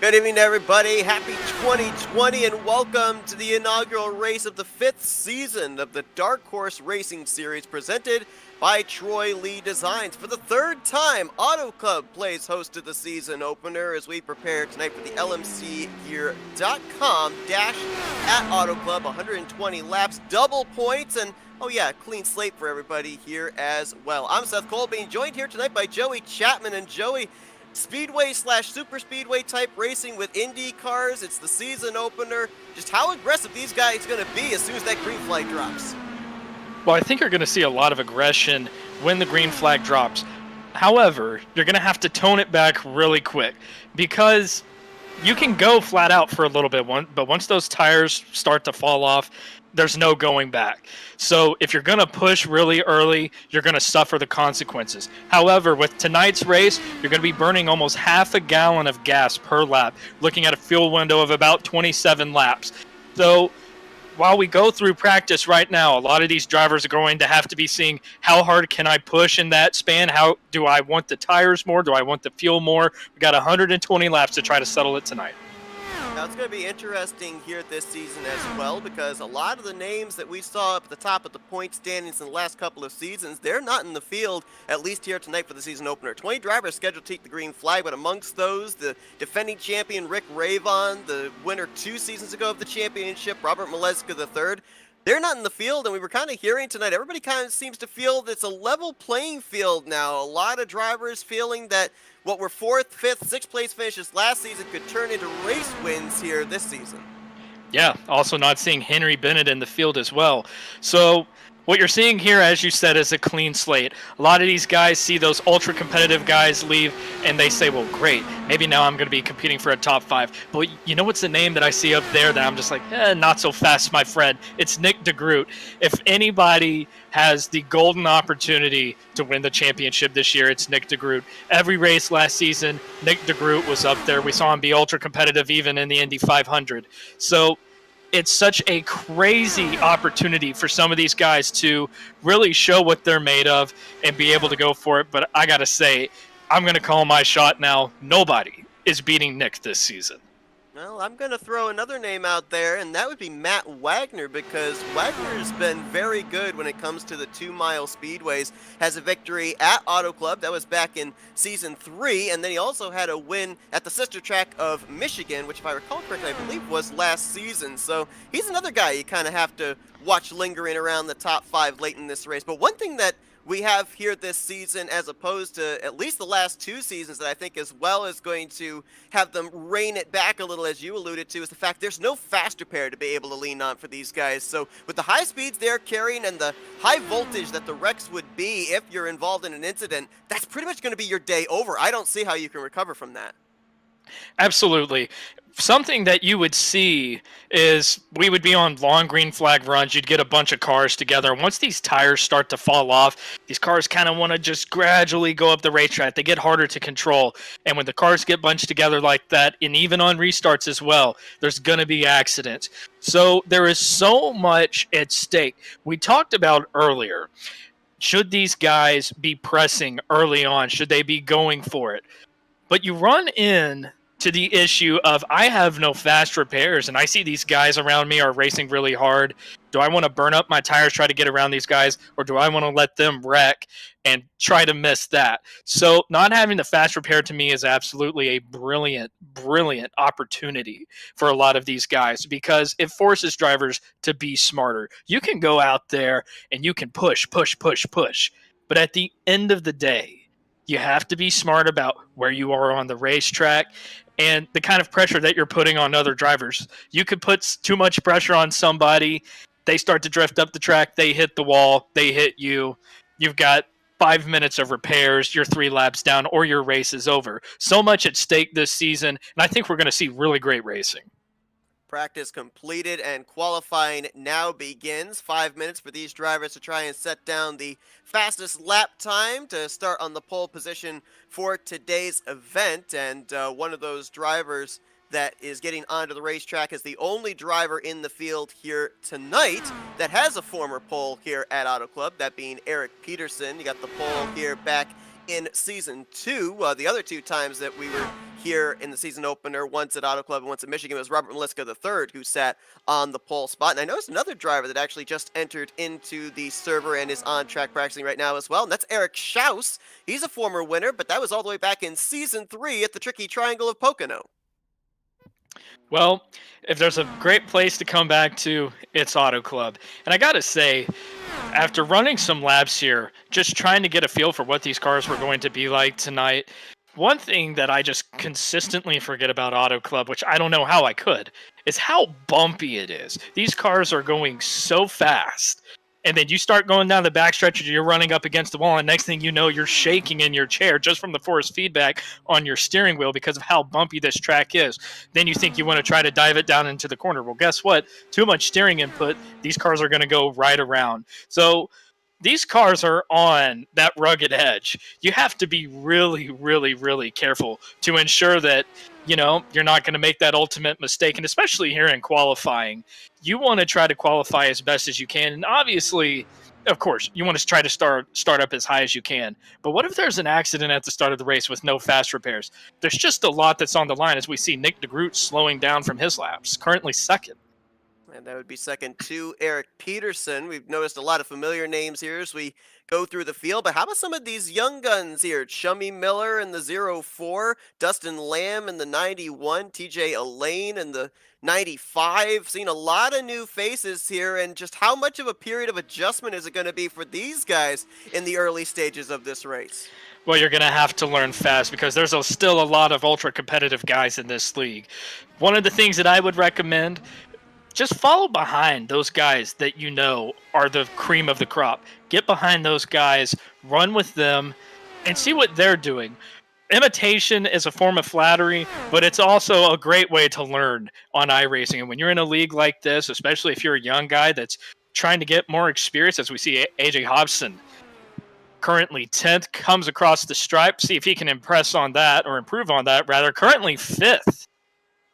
Good evening, everybody. Happy 2020, and welcome to the inaugural race of the 5th season of the Dark Horse Racing Series presented by Troy Lee Designs. For the third time, Auto Club plays host to the season opener as we prepare tonight for the LMCgear.com dash at Auto Club. 120 laps, double points, and oh yeah, clean slate for everybody here as well. I'm Seth Cole, being joined here tonight by Joey Chapman. And Joey, Speedway slash super speedway type racing with Indy cars. It's the season opener. Just how aggressive these guys going to be as soon as that green flag drops? Well, I think you're going to see a lot of aggression when the green flag drops. However, you're going to have to tone it back really quick because you can go flat out for a little bit, but once those tires start to fall off, there's no going back. So if you're going to push really early, you're going to suffer the consequences. However, with tonight's race, you're going to be burning almost half a gallon of gas per lap, looking at a fuel window of about 27 laps. So while we go through practice right now, a lot of these drivers are going to have to be seeing how hard can I push in that span? How do I want the tires more? Do I want the fuel more? We got 120 laps to try to settle it tonight. Now, it's going to be interesting here this season as well, because a lot of the names that we saw up at the top of the point standings in the last couple of seasons, they're not in the field, at least here tonight for the season opener. 20 drivers scheduled to take the green flag, but amongst those, the defending champion Rick Ravon, the winner 2 seasons ago of the championship, Robert Maleska III, they're not in the field, and we were kind of hearing tonight, everybody kind of seems to feel that it's a level playing field now. A lot of drivers feeling that what were 4th, 5th, 6th place finishes last season could turn into race wins here this season. Yeah, also not seeing Henry Bennett in the field as well. So what you're seeing here, as you said, is a clean slate. A lot of these guys see those ultra-competitive guys leave, and they say, well, great, maybe now I'm going to be competing for a top 5. But you know what's the name that I see up there that I'm just like, not so fast, my friend? It's Nick DeGroot. If anybody has the golden opportunity to win the championship this year, it's Nick DeGroot. Every race last season, Nick DeGroot was up there. We saw him be ultra-competitive even in the Indy 500. So it's such a crazy opportunity for some of these guys to really show what they're made of and be able to go for it. But I got to say, I'm going to call my shot now. Nobody is beating Nick this season. Well, I'm going to throw another name out there, and that would be Matt Wagner, because Wagner's been very good when it comes to the 2-mile speedways. Has a victory at Auto Club, that was back in Season 3, and then he also had a win at the sister track of Michigan, which if I recall correctly, I believe was last season. So he's another guy you kind of have to watch lingering around the top 5 late in this race. But one thing that we have here this season, as opposed to at least the last 2 seasons, that I think as well is going to have them rein it back a little, as you alluded to, is the fact there's no faster pair to be able to lean on for these guys. So with the high speeds they're carrying and the high voltage that the wrecks would be if you're involved in an incident, that's pretty much going to be your day over. I don't see how you can recover from that. Absolutely. Something that you would see is we would be on long green flag runs. You'd get a bunch of cars together. Once these tires start to fall off, these cars kind of want to just gradually go up the racetrack. They get harder to control. And when the cars get bunched together like that, and even on restarts as well, there's going to be accidents. So there is so much at stake. We talked about earlier, should these guys be pressing early on? Should they be going for it? But you run in to the issue of I have no fast repairs, and I see these guys around me are racing really hard. Do I want to burn up my tires, try to get around these guys, or do I want to let them wreck and try to miss that? So not having the fast repair to me is absolutely a brilliant, brilliant opportunity for a lot of these guys, because it forces drivers to be smarter. You can go out there and you can push, but at the end of the day, you have to be smart about where you are on the racetrack and the kind of pressure that you're putting on other drivers. You could put too much pressure on somebody, they start to drift up the track, they hit the wall, they hit you. You've got 5 minutes of repairs, you're 3 laps down, or your race is over. So much at stake this season, and I think we're going to see really great racing. Practice completed and qualifying now begins. 5 minutes for these drivers to try and set down the fastest lap time to start on the pole position for today's event. And one of those drivers that is getting onto the racetrack is the only driver in the field here tonight that has a former pole here at Auto Club, that being Eric Peterson. You got the pole here back in Season 2. The other 2 times that we were here in the season opener, once at Auto Club and once at Michigan. It was Robert Maliska III who sat on the pole spot. And I noticed another driver that actually just entered into the server and is on track practicing right now as well, and that's Eric Schaus. He's a former winner, but that was all the way back in season 3 at the Tricky Triangle of Pocono. Well, if there's a great place to come back to, it's Auto Club. And I gotta say, after running some laps here, just trying to get a feel for what these cars were going to be like tonight, one thing that I just consistently forget about Auto Club, which I don't know how I could, is how bumpy it is. These cars are going so fast. And then you start going down the backstretch and you're running up against the wall, and next thing you know, you're shaking in your chair just from the force feedback on your steering wheel because of how bumpy this track is. Then you think you want to try to dive it down into the corner. Well, guess what? Too much steering input, these cars are going to go right around. So these cars are on that rugged edge. You have to be really, really, really careful to ensure that, you know, you're not going to make that ultimate mistake. And especially here in qualifying, you want to try to qualify as best as you can. And obviously, of course, you want to try to start up as high as you can. But what if there's an accident at the start of the race with no fast repairs? There's just a lot that's on the line as we see Nick DeGroot slowing down from his laps, currently second. And that would be second to Eric Peterson. We've noticed a lot of familiar names here as we go through the field. But how about some of these young guns here? Chummy Miller in the 04, Dustin Lamb in the 91, TJ Elaine in the 95. Seen a lot of new faces here. And just how much of a period of adjustment is it going to be for these guys in the early stages of this race? Well, you're going to have to learn fast because there's still a lot of ultra competitive guys in this league. One of the things that I would recommend, just follow behind those guys that you know are the cream of the crop. Get behind those guys, run with them, and see what they're doing. Imitation is a form of flattery, but it's also a great way to learn on iRacing. And when you're in a league like this, especially if you're a young guy that's trying to get more experience, as we see AJ Hobson currently 10th, comes across the stripe, see if he can impress on that, or improve on that, rather, currently 5th.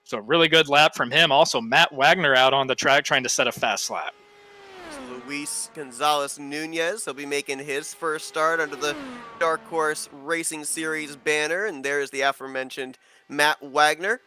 So really good lap from him. Also, Matt Wagner out on the track trying to set a fast lap. Luis Gonzalez Nunez, he'll be making his first start under the Dark Horse Racing Series banner. And there's the aforementioned Matt Wagner,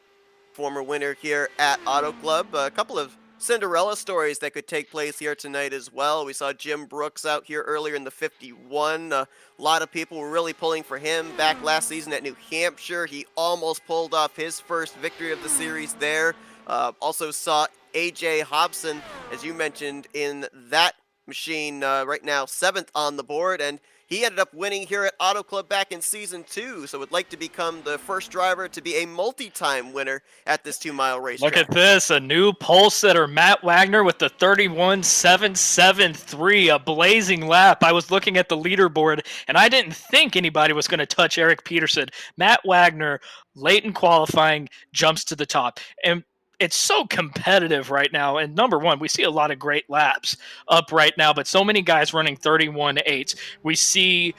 former winner here at Auto Club. A couple of Cinderella stories that could take place here tonight as well. We saw Jim Brooks out here earlier in the 51. A lot of people were really pulling for him back last season at New Hampshire. He almost pulled off his first victory of the series there. Also saw AJ Hobson, as you mentioned, in that machine right now 7th on the board, and he ended up winning here at Auto Club back in Season 2, so would like to become the first driver to be a multi-time winner at this 2-mile race. Look at this, a new pole sitter, Matt Wagner with the 31.773, a blazing lap. I was looking at the leaderboard, and I didn't think anybody was going to touch Eric Peterson. Matt Wagner, late in qualifying, jumps to the top. And it's so competitive right now. And number one, we see a lot of great laps up right now, but so many guys running 31.8. We see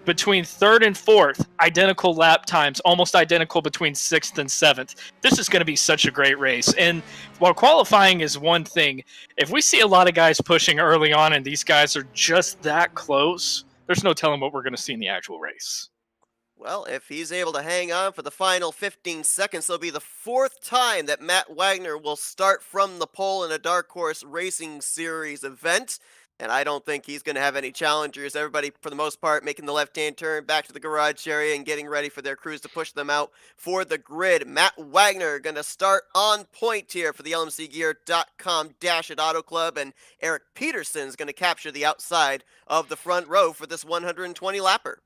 between 3rd and 4th, identical lap times, almost identical between 6th and 7th. This is going to be such a great race. And while qualifying is one thing, if we see a lot of guys pushing early on and these guys are just that close, there's no telling what we're going to see in the actual race. Well, if he's able to hang on for the final 15 seconds, it'll be the 4th time that Matt Wagner will start from the pole in a Dark Horse Racing Series event. And I don't think he's going to have any challengers. Everybody, for the most part, making the left-hand turn back to the garage area and getting ready for their crews to push them out for the grid. Matt Wagner going to start on point here for the LMCgear.com Dash at Auto Club. And Eric Peterson is going to capture the outside of the front row for this 120-lapper.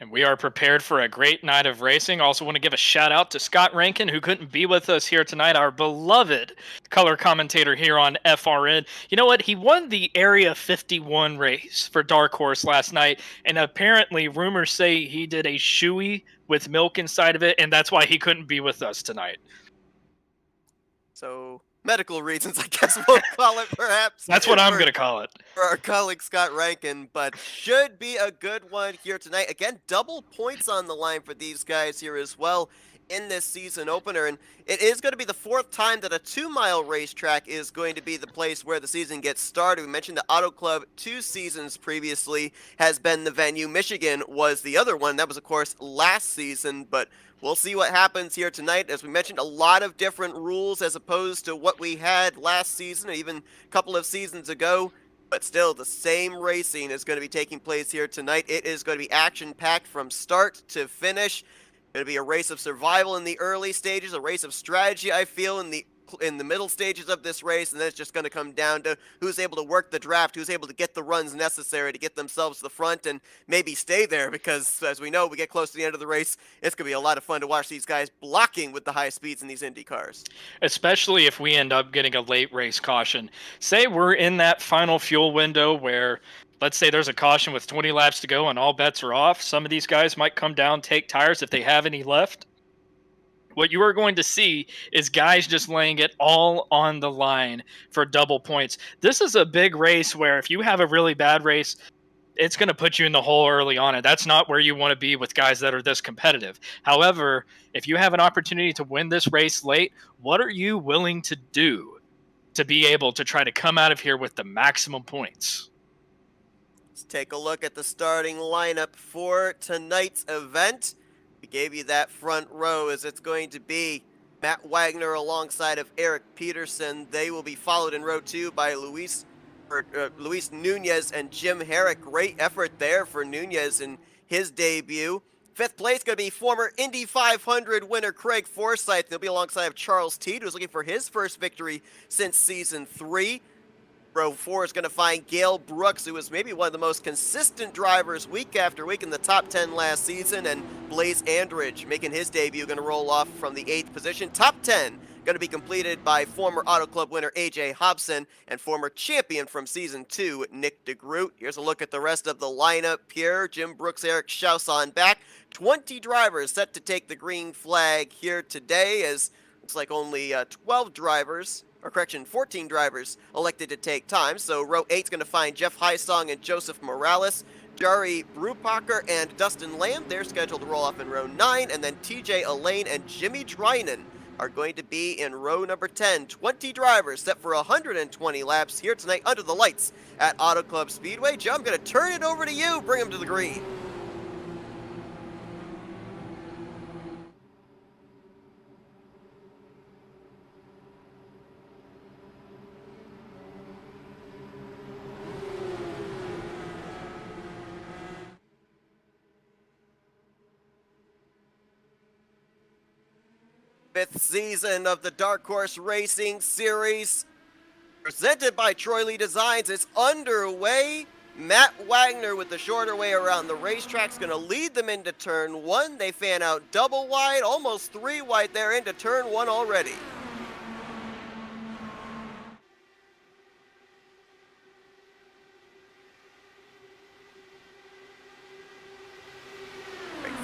And we are prepared for a great night of racing. Also want to give a shout out to Scott Rankin, who couldn't be with us here tonight, our beloved color commentator here on FRN. You know what? He won the Area 51 race for Dark Horse last night, and apparently rumors say he did a shoey with milk inside of it, and that's why he couldn't be with us tonight. So, medical reasons, I guess we'll call it, perhaps. That's what I'm going to call it. For our colleague Scott Rankin, but should be a good one here tonight. Again, double points on the line for these guys here as well in this season opener, and it is going to be the fourth time that a 2-mile racetrack is going to be the place where the season gets started. We mentioned the Auto Club 2 seasons previously has been the venue. Michigan was the other one. That was, of course, last season, but we'll see what happens here tonight. As we mentioned, a lot of different rules as opposed to what we had last season, or even a couple of seasons ago. But still, the same racing is going to be taking place here tonight. It is going to be action-packed from start to finish. Going to be a race of survival in the early stages, a race of strategy, I feel, in the middle stages of this race, and then it's just going to come down to who's able to work the draft, who's able to get the runs necessary to get themselves to the front and maybe stay there, because as we know, we get close to the end of the race, it's going to be a lot of fun to watch these guys blocking with the high speeds in these Indy cars. Especially if we end up getting a late race caution. Say we're in that final fuel window where, let's say there's a caution with 20 laps to go and all bets are off. Some of these guys might come down, take tires if they have any left. What you are going to see is guys just laying it all on the line for double points. This is a big race where if you have a really bad race, it's going to put you in the hole early on, and that's not where you want to be with guys that are this competitive. However, if you have an opportunity to win this race late, what are you willing to do to be able to try to come out of here with the maximum points? Let's take a look at the starting lineup for tonight's event. We gave you that front row as it's going to be Matt Wagner alongside of Eric Peterson. They will be followed in row 2 by Luis Nunez and Jim Herrick. Great effort there for Nunez in his debut. Fifth place going to be former Indy 500 winner Craig Forsyth. He'll be alongside of Charles Teed, who's looking for his first victory since season 3. Row 4 is going to find Gale Brooks, who was maybe one of the most consistent drivers week after week in the top 10 last season, and Blaze Andridge making his debut, going to roll off from the 8th position. Top 10 going to be completed by former Auto Club winner AJ Hobson and former champion from season 2, Nick DeGroot. Here's a look at the rest of the lineup here. Jim Brooks, Eric Chausson back. 20 drivers set to take the green flag here today, as looks like only 14 drivers elected to take time. So row 8 is going to find Jeff Heisong and Joseph Morales. Jari Brupacher and Dustin Lamb, they're scheduled to roll off in row 9. And then TJ Elaine and Jimmy Trinan are going to be in row number 10. 20 drivers set for 120 laps here tonight under the lights at Auto Club Speedway. Joe, I'm going to turn it over to you. Bring them to the green. Fifth season of the Dark Horse Racing Series, presented by Troy Lee Designs, is underway. Matt Wagner with the shorter way around the racetrack is going to lead them into turn 1. They fan out double wide, almost 3 wide there into turn 1 already.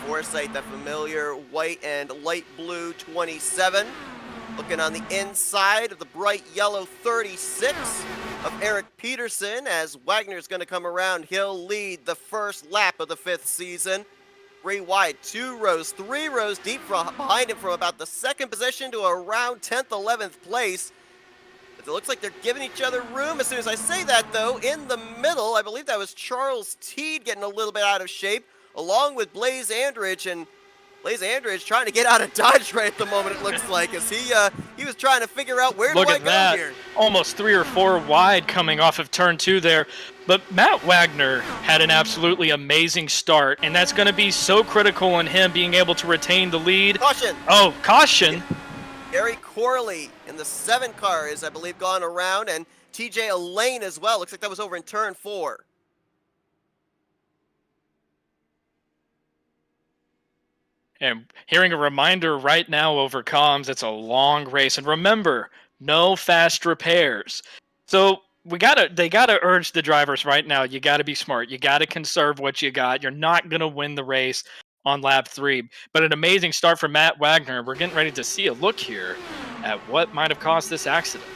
Forsyth, the familiar white and light blue 27. Looking on the inside of the bright yellow 36 of Eric Peterson, as Wagner's going to come around. He'll lead the first lap of the 5th season. 3 wide, 2 rows, 3 rows deep behind him from about the 2nd position to around 10th, 11th place. It looks like they're giving each other room. As soon as I say that, though, in the middle, I believe that was Charles Teed getting a little bit out of shape, along with Blaze Andridge, and Blaze Andridge trying to get out of Dodge right at the moment, it looks like, as he was trying to figure out where do I go here. Almost 3 or 4 wide coming off of turn 2 there. But Matt Wagner had an absolutely amazing start, and that's going to be so critical in him being able to retain the lead. Caution! Oh, caution! Gary Corley in the 7 car is, I believe, gone around, and TJ Elaine as well. Looks like that was over in turn 4. And hearing a reminder right now over comms, it's a long race. And remember, no fast repairs. So they gotta urge the drivers right now. You gotta be smart. You gotta conserve what you got. You're not gonna win the race on lap 3. But an amazing start for Matt Wagner. We're getting ready to see a look here at what might have caused this accident.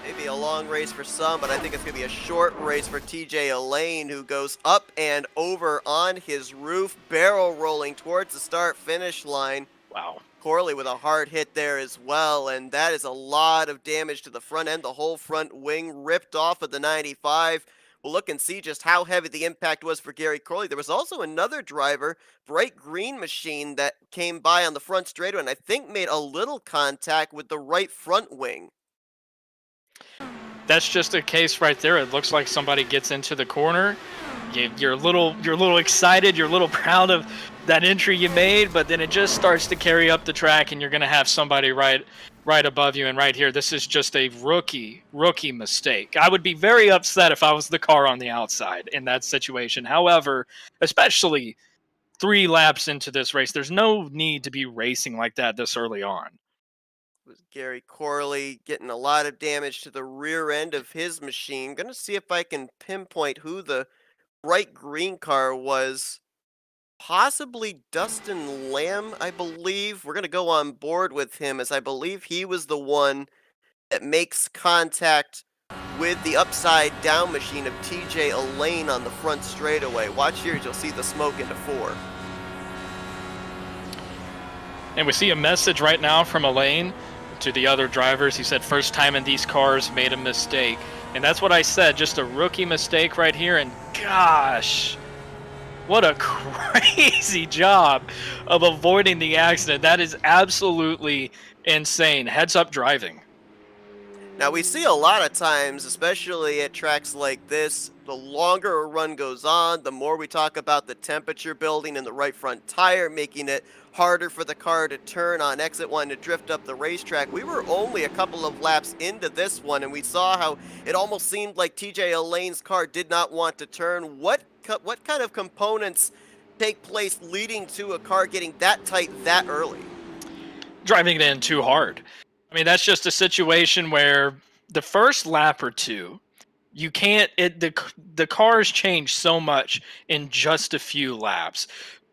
Maybe a long race for some, but I think it's going to be a short race for TJ Elaine, who goes up and over on his roof, barrel rolling towards the start-finish line. Wow. Corley with a hard hit there as well, and that is a lot of damage to the front end. The whole front wing ripped off of the 95. We'll look and see just how heavy the impact was for Gary Corley. There was also another driver, Bright Green Machine, that came by on the front straightaway and I think made a little contact with the right front wing. That's just a case right there. It looks like somebody gets into the corner. You're a little excited. You're a little proud of that entry you made, but then it just starts to carry up the track, and you're going to have somebody right above you. And right here, this is just a rookie mistake. I would be very upset if I was the car on the outside in that situation. However, especially 3 laps into this race, there's no need to be racing like that this early on. Was Gary Corley getting a lot of damage to the rear end of his machine. Gonna see if I can pinpoint who the bright green car was. Possibly Dustin Lamb, I believe. We're gonna go on board with him as I believe he was the one that makes contact with the upside down machine of TJ Elaine on the front straightaway. Watch here, you'll see the smoke into 4. And we see a message right now from Elaine to the other drivers. He said, first time in these cars, made a mistake. And that's what I said, just a rookie mistake right here. And gosh, what a crazy job of avoiding the accident. That is absolutely insane. Heads up driving. Now, we see a lot of times, especially at tracks like this, the longer a run goes on, the more we talk about the temperature building in the right front tire, making it harder for the car to turn on exit 1 to drift up the racetrack. We were only a couple of laps into this one, and we saw how it almost seemed like TJ Elaine's car did not want to turn. What kind of components take place leading to a car getting that tight that early? Driving it in too hard. I mean, that's just a situation where the first lap or two, you can't. The cars change so much in just a few laps.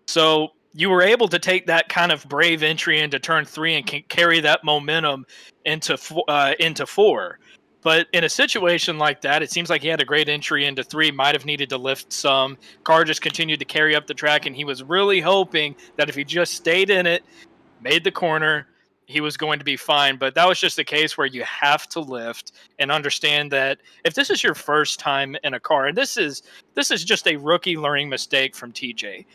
So you were able to take that kind of brave entry into turn 3 and can carry that momentum into 4. But in a situation like that, it seems like he had a great entry into 3, might have needed to lift some. Car just continued to carry up the track, and he was really hoping that if he just stayed in it, made the corner, he was going to be fine. But that was just a case where you have to lift and understand that if this is your first time in a car, and this is just a rookie learning mistake from TJ.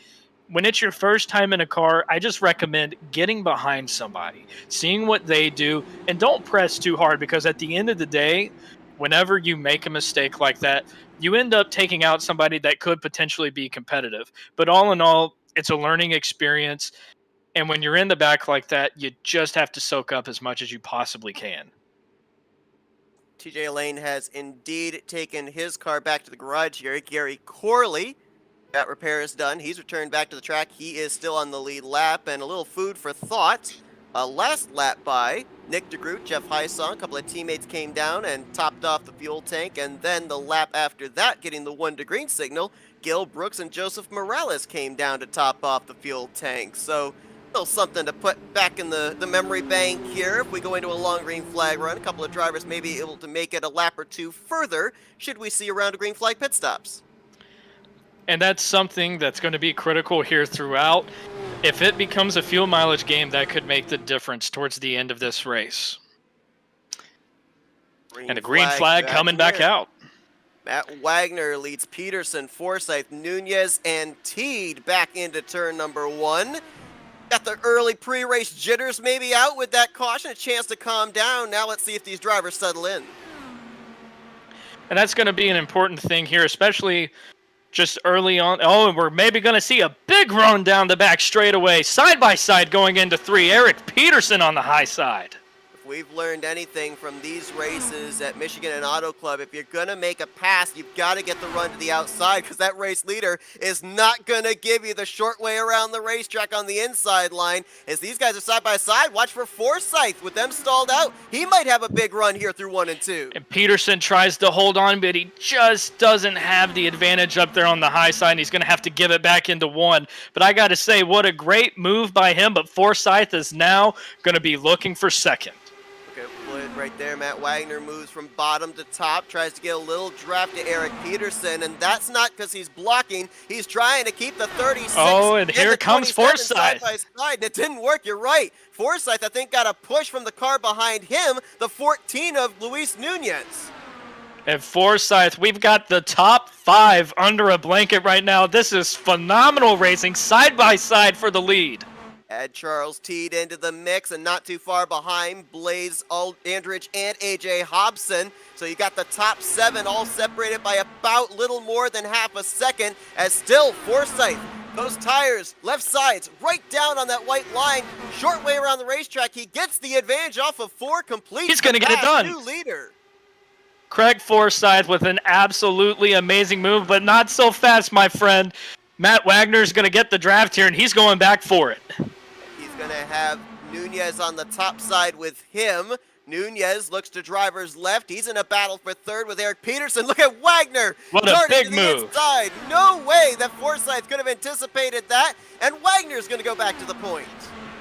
When it's your first time in a car, I just recommend getting behind somebody, seeing what they do, and don't press too hard, because at the end of the day, whenever you make a mistake like that, you end up taking out somebody that could potentially be competitive. But all in all, it's a learning experience. And when you're in the back like that, you just have to soak up as much as you possibly can. TJ Elaine has indeed taken his car back to the garage here. Gary Corley got repairs done. He's returned back to the track. He is still on the lead lap, and a little food for thought. Last lap by Nick DeGroot, Jeff Heisong, a couple of teammates came down and topped off the fuel tank, and then the lap after that, getting the 1 to green signal, Gil Brooks and Joseph Morales came down to top off the fuel tank. So still something to put back in the memory bank here. If we go into a long green flag run, a couple of drivers may be able to make it a lap or two further should we see a round of green flag pit stops. And that's something that's going to be critical here throughout. If it becomes a fuel mileage game, that could make the difference towards the end of this race. And a green flag coming back out. Matt Wagner leads Peterson, Forsyth, Nunez, and Teed back into turn number 1. Got the early pre-race jitters maybe out with that caution, a chance to calm down. Now let's see if these drivers settle in. And that's going to be an important thing here, especially just early on. Oh, and we're maybe going to see a big run down the back straightaway, side by side going into 3. Eric Peterson on the high side. If we've learned anything from these races at Michigan and Auto Club, if you're going to make a pass, you've got to get the run to the outside, because that race leader is not going to give you the short way around the racetrack on the inside line. As these guys are side by side, watch for Forsyth. With them stalled out, he might have a big run here through 1 and 2. And Peterson tries to hold on, but he just doesn't have the advantage up there on the high side, and he's going to have to give it back into 1. But I got to say, what a great move by him, but Forsyth is now going to be looking for second. right there. Matt Wagner moves from bottom to top, tries to get a little draft to Eric Peterson, and that's not because he's blocking. He's trying to keep the 36 Oh, and and here the comes 27 Forsyth. side by side. And it didn't work. You're right. Forsyth, I think, got a push from the car behind him, the 14 of Luis Nunez. And Forsyth, we've got the top 5 under a blanket right now. This is phenomenal racing, side by side for the lead. Add Charles Teed into the mix, and not too far behind, Blaze Aldrich and AJ Hobson. So you got the top 7 all separated by about little more than half a second, as still Forsyth, those tires, left sides, right down on that white line, short way around the racetrack. He gets the advantage off of 4 complete. He's going to get it done. New leader. Craig Forsyth with an absolutely amazing move, but not so fast, my friend. Matt Wagner's going to get the draft here, and he's going back for it. He's going to have Nunez on the top side with him. Nunez looks to driver's left. He's in a battle for third with Eric Peterson. Look at Wagner. What a big move. Inside. No way that Forsyth could have anticipated that, and Wagner's going to go back to the point.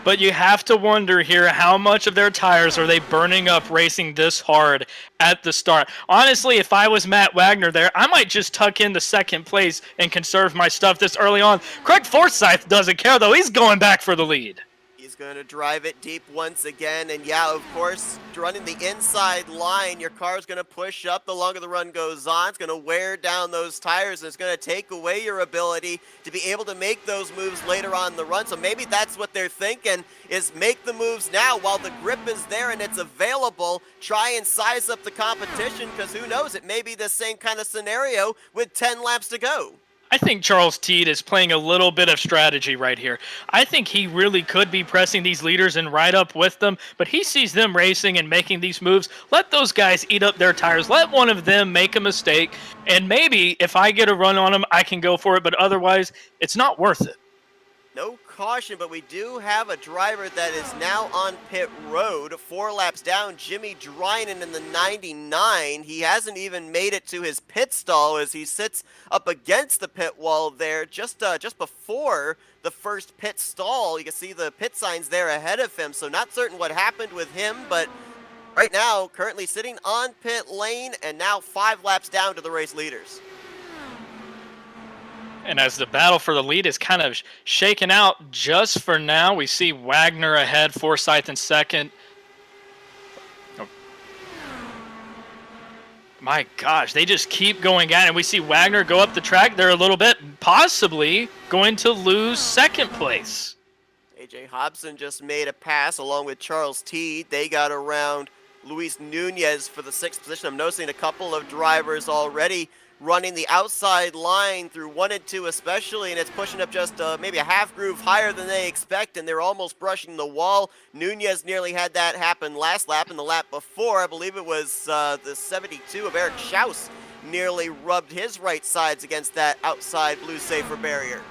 But you have to wonder here, how much of their tires are they burning up racing this hard at the start? Honestly, if I was Matt Wagner there, I might just tuck into second place and conserve my stuff this early on. Craig Forsyth doesn't care, though. He's going back for the lead. He's going to drive it deep once again, and yeah, of course, running the inside line, your car's going to push up the longer the run goes on. It's going to wear down those tires, and it's going to take away your ability to be able to make those moves later on in the run. So maybe that's what they're thinking, is make the moves now while the grip is there and it's available. Try and size up the competition, because who knows, it may be the same kind of scenario with 10 laps to go. I think Charles Teed is playing a little bit of strategy right here. I think he really could be pressing these leaders and right up with them, but he sees them racing and making these moves. Let those guys eat up their tires. Let one of them make a mistake, and maybe if I get a run on them, I can go for it, but otherwise, it's not worth it. No caution, but we do have a driver that is now on pit road, 4 laps down, Jimmy Drynan in the 99. He hasn't even made it to his pit stall as he sits up against the pit wall there just before the first pit stall. You can see the pit signs there ahead of him, so not certain what happened with him, but right now currently sitting on pit lane and now 5 laps down to the race leaders. And as the battle for the lead is kind of shaken out just for now, we see Wagner ahead, Forsyth in second. Oh. My gosh, they just keep going at it. We see Wagner go up the track there a little bit, possibly going to lose second place. AJ Hobson just made a pass along with Charles Teed. They got around Luis Nunez for the 6th position. I'm noticing a couple of drivers already running the outside line through 1 and 2 especially, and it's pushing up just maybe a half groove higher than they expect, and they're almost brushing the wall. Nunez nearly had that happen last lap, and the lap before, I believe it was the 72 of Eric Schaus nearly rubbed his right sides against that outside blue safer barrier.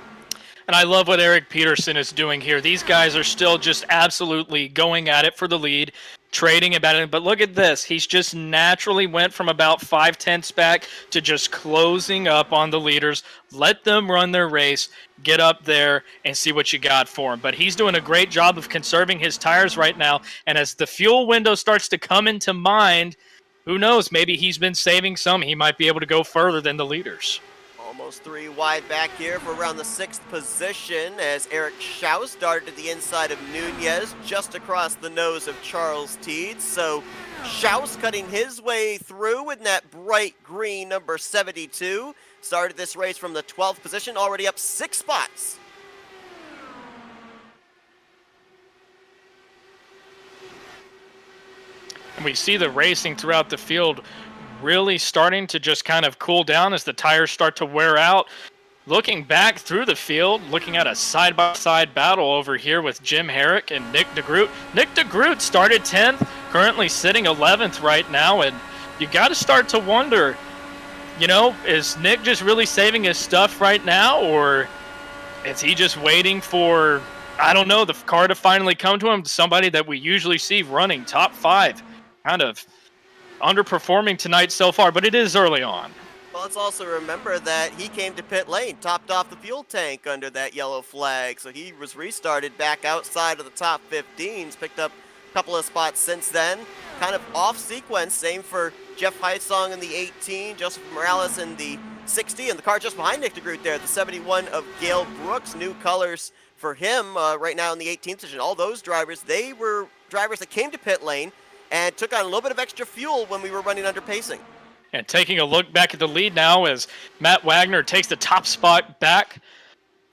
And I love what Eric Peterson is doing here. These guys are still just absolutely going at it for the lead, trading about it. But look at this. He's just naturally went from about 5/10 back to just closing up on the leaders. Let them run their race, get up there, and see what you got for him. But he's doing a great job of conserving his tires right now. And as the fuel window starts to come into mind, who knows? Maybe he's been saving some. He might be able to go further than the leaders. Almost 3 wide back here for around the 6th position as Eric Schaus started to the inside of Nunez just across the nose of Charles Teed. So Schaus cutting his way through in that bright green number 72. Started this race from the 12th position, already up 6 spots. And we see the racing throughout the field really starting to just kind of cool down as the tires start to wear out. Looking back through the field, looking at a side-by-side battle over here with Jim Herrick and Nick DeGroot. Nick DeGroot started 10th, currently sitting 11th right now, and you got to start to wonder, you know, is Nick just really saving his stuff right now, or is he just waiting for, I don't know, the car to finally come to him, somebody that we usually see running top 5, kind of underperforming tonight so far, but it is early on. Well, let's also remember that he came to pit lane, topped off the fuel tank under that yellow flag, so he was restarted back outside of the top 15s, picked up a couple of spots since then. kind of off sequence. Same for Jeff Heisong in the 18, Joseph Morales in the 60, and the car just behind Nick DeGroot there, the 71 of Gale Brooks. New colors for him right now in the 18th position. All those drivers, they were drivers that came to pit lane and took on a little bit of extra fuel when we were running under pacing. And taking a look back at the lead now as Matt Wagner takes the top spot back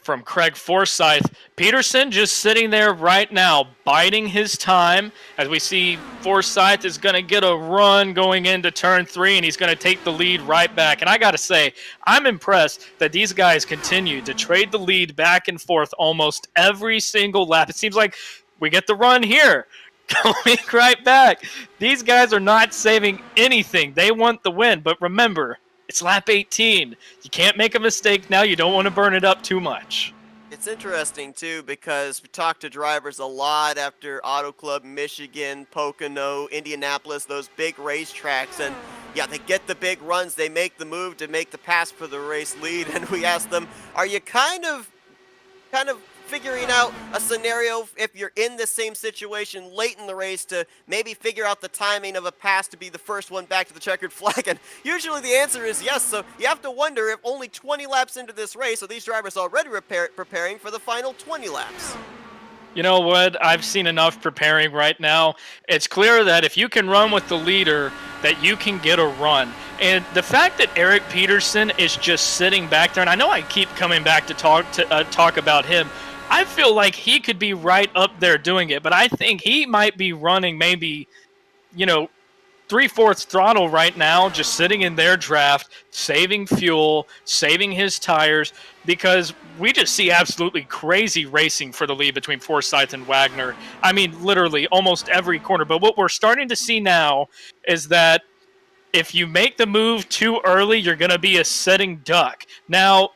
from Craig Forsyth. Peterson just sitting there right now, biding his time, as we see Forsyth is going to get a run going into turn 3, and he's going to take the lead right back. And I got to say, I'm impressed that these guys continue to trade the lead back and forth almost every single lap. It seems like we get the run here, going right back. These guys are not saving anything. They want the win, but remember, it's lap 18. You can't make a mistake now. You don't want to burn it up too much. It's interesting, too, because we talked to drivers a lot after Auto Club, Michigan, Pocono, Indianapolis, those big racetracks. And, yeah, they get the big runs. They make the move to make the pass for the race lead. And we asked them, are you kind of figuring out a scenario if you're in the same situation late in the race to maybe figure out the timing of a pass to be the first one back to the checkered flag? And usually the answer is yes. So you have to wonder if only 20 laps into this race, are these drivers already preparing for the final 20 laps? You know what? I've seen enough preparing right now. It's clear that if you can run with the leader, that you can get a run. And the fact that Eric Peterson is just sitting back there, and I know I keep coming back to talk about him, I feel like he could be right up there doing it, but I think he might be running maybe, 3/4 throttle right now, just sitting in their draft, saving fuel, saving his tires, because we just see absolutely crazy racing for the lead between Forsyth and Wagner. I mean, literally almost every corner. But what we're starting to see now is that if you make the move too early, you're going to be a sitting duck. Now,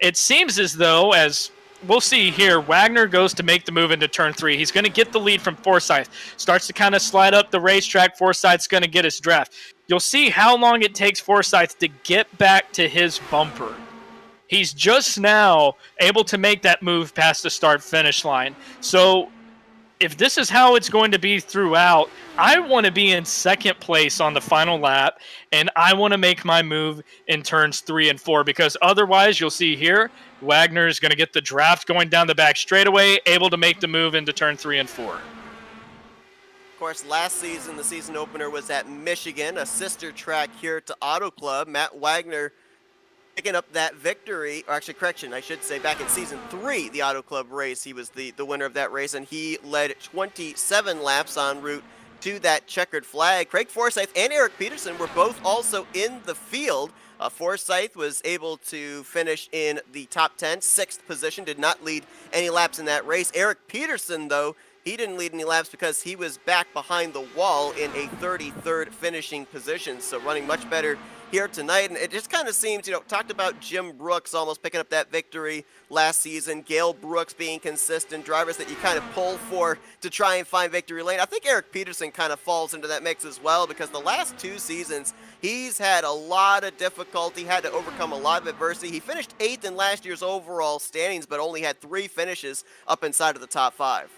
it seems as though, as we'll see here, Wagner goes to make the move into turn 3. He's going to get the lead from Forsyth. Starts to kind of slide up the racetrack. Forsyth's going to get his draft. You'll see how long it takes Forsyth to get back to his bumper. He's just now able to make that move past the start-finish line. So if this is how it's going to be throughout, I want to be in second place on the final lap, and I want to make my move in turns 3 and 4, because otherwise, you'll see here, Wagner is going to get the draft going down the back straightaway, able to make the move into turn 3 and 4. Of course, last season, the season opener was at Michigan, a sister track here to Auto Club. Matt Wagner picking up that victory, or actually, correction, I should say, back in season 3, the Auto Club race, he was the winner of that race, and he led 27 laps en route to that checkered flag. Craig Forsyth and Eric Peterson were both also in the field. Forsyth was able to finish in the top 10, 6th position, did not lead any laps in that race. Eric Peterson, though, he didn't lead any laps because he was back behind the wall in a 33rd finishing position, so running much better here tonight. And it just kind of seems, talked about Jim Brooks almost picking up that victory last season, Gale Brooks being consistent, drivers that you kind of pull for to try and find victory lane. I think Eric Peterson kind of falls into that mix as well, because the last 2 seasons, he's had a lot of difficulty, had to overcome a lot of adversity. He finished 8th in last year's overall standings, but only had 3 finishes up inside of the top 5.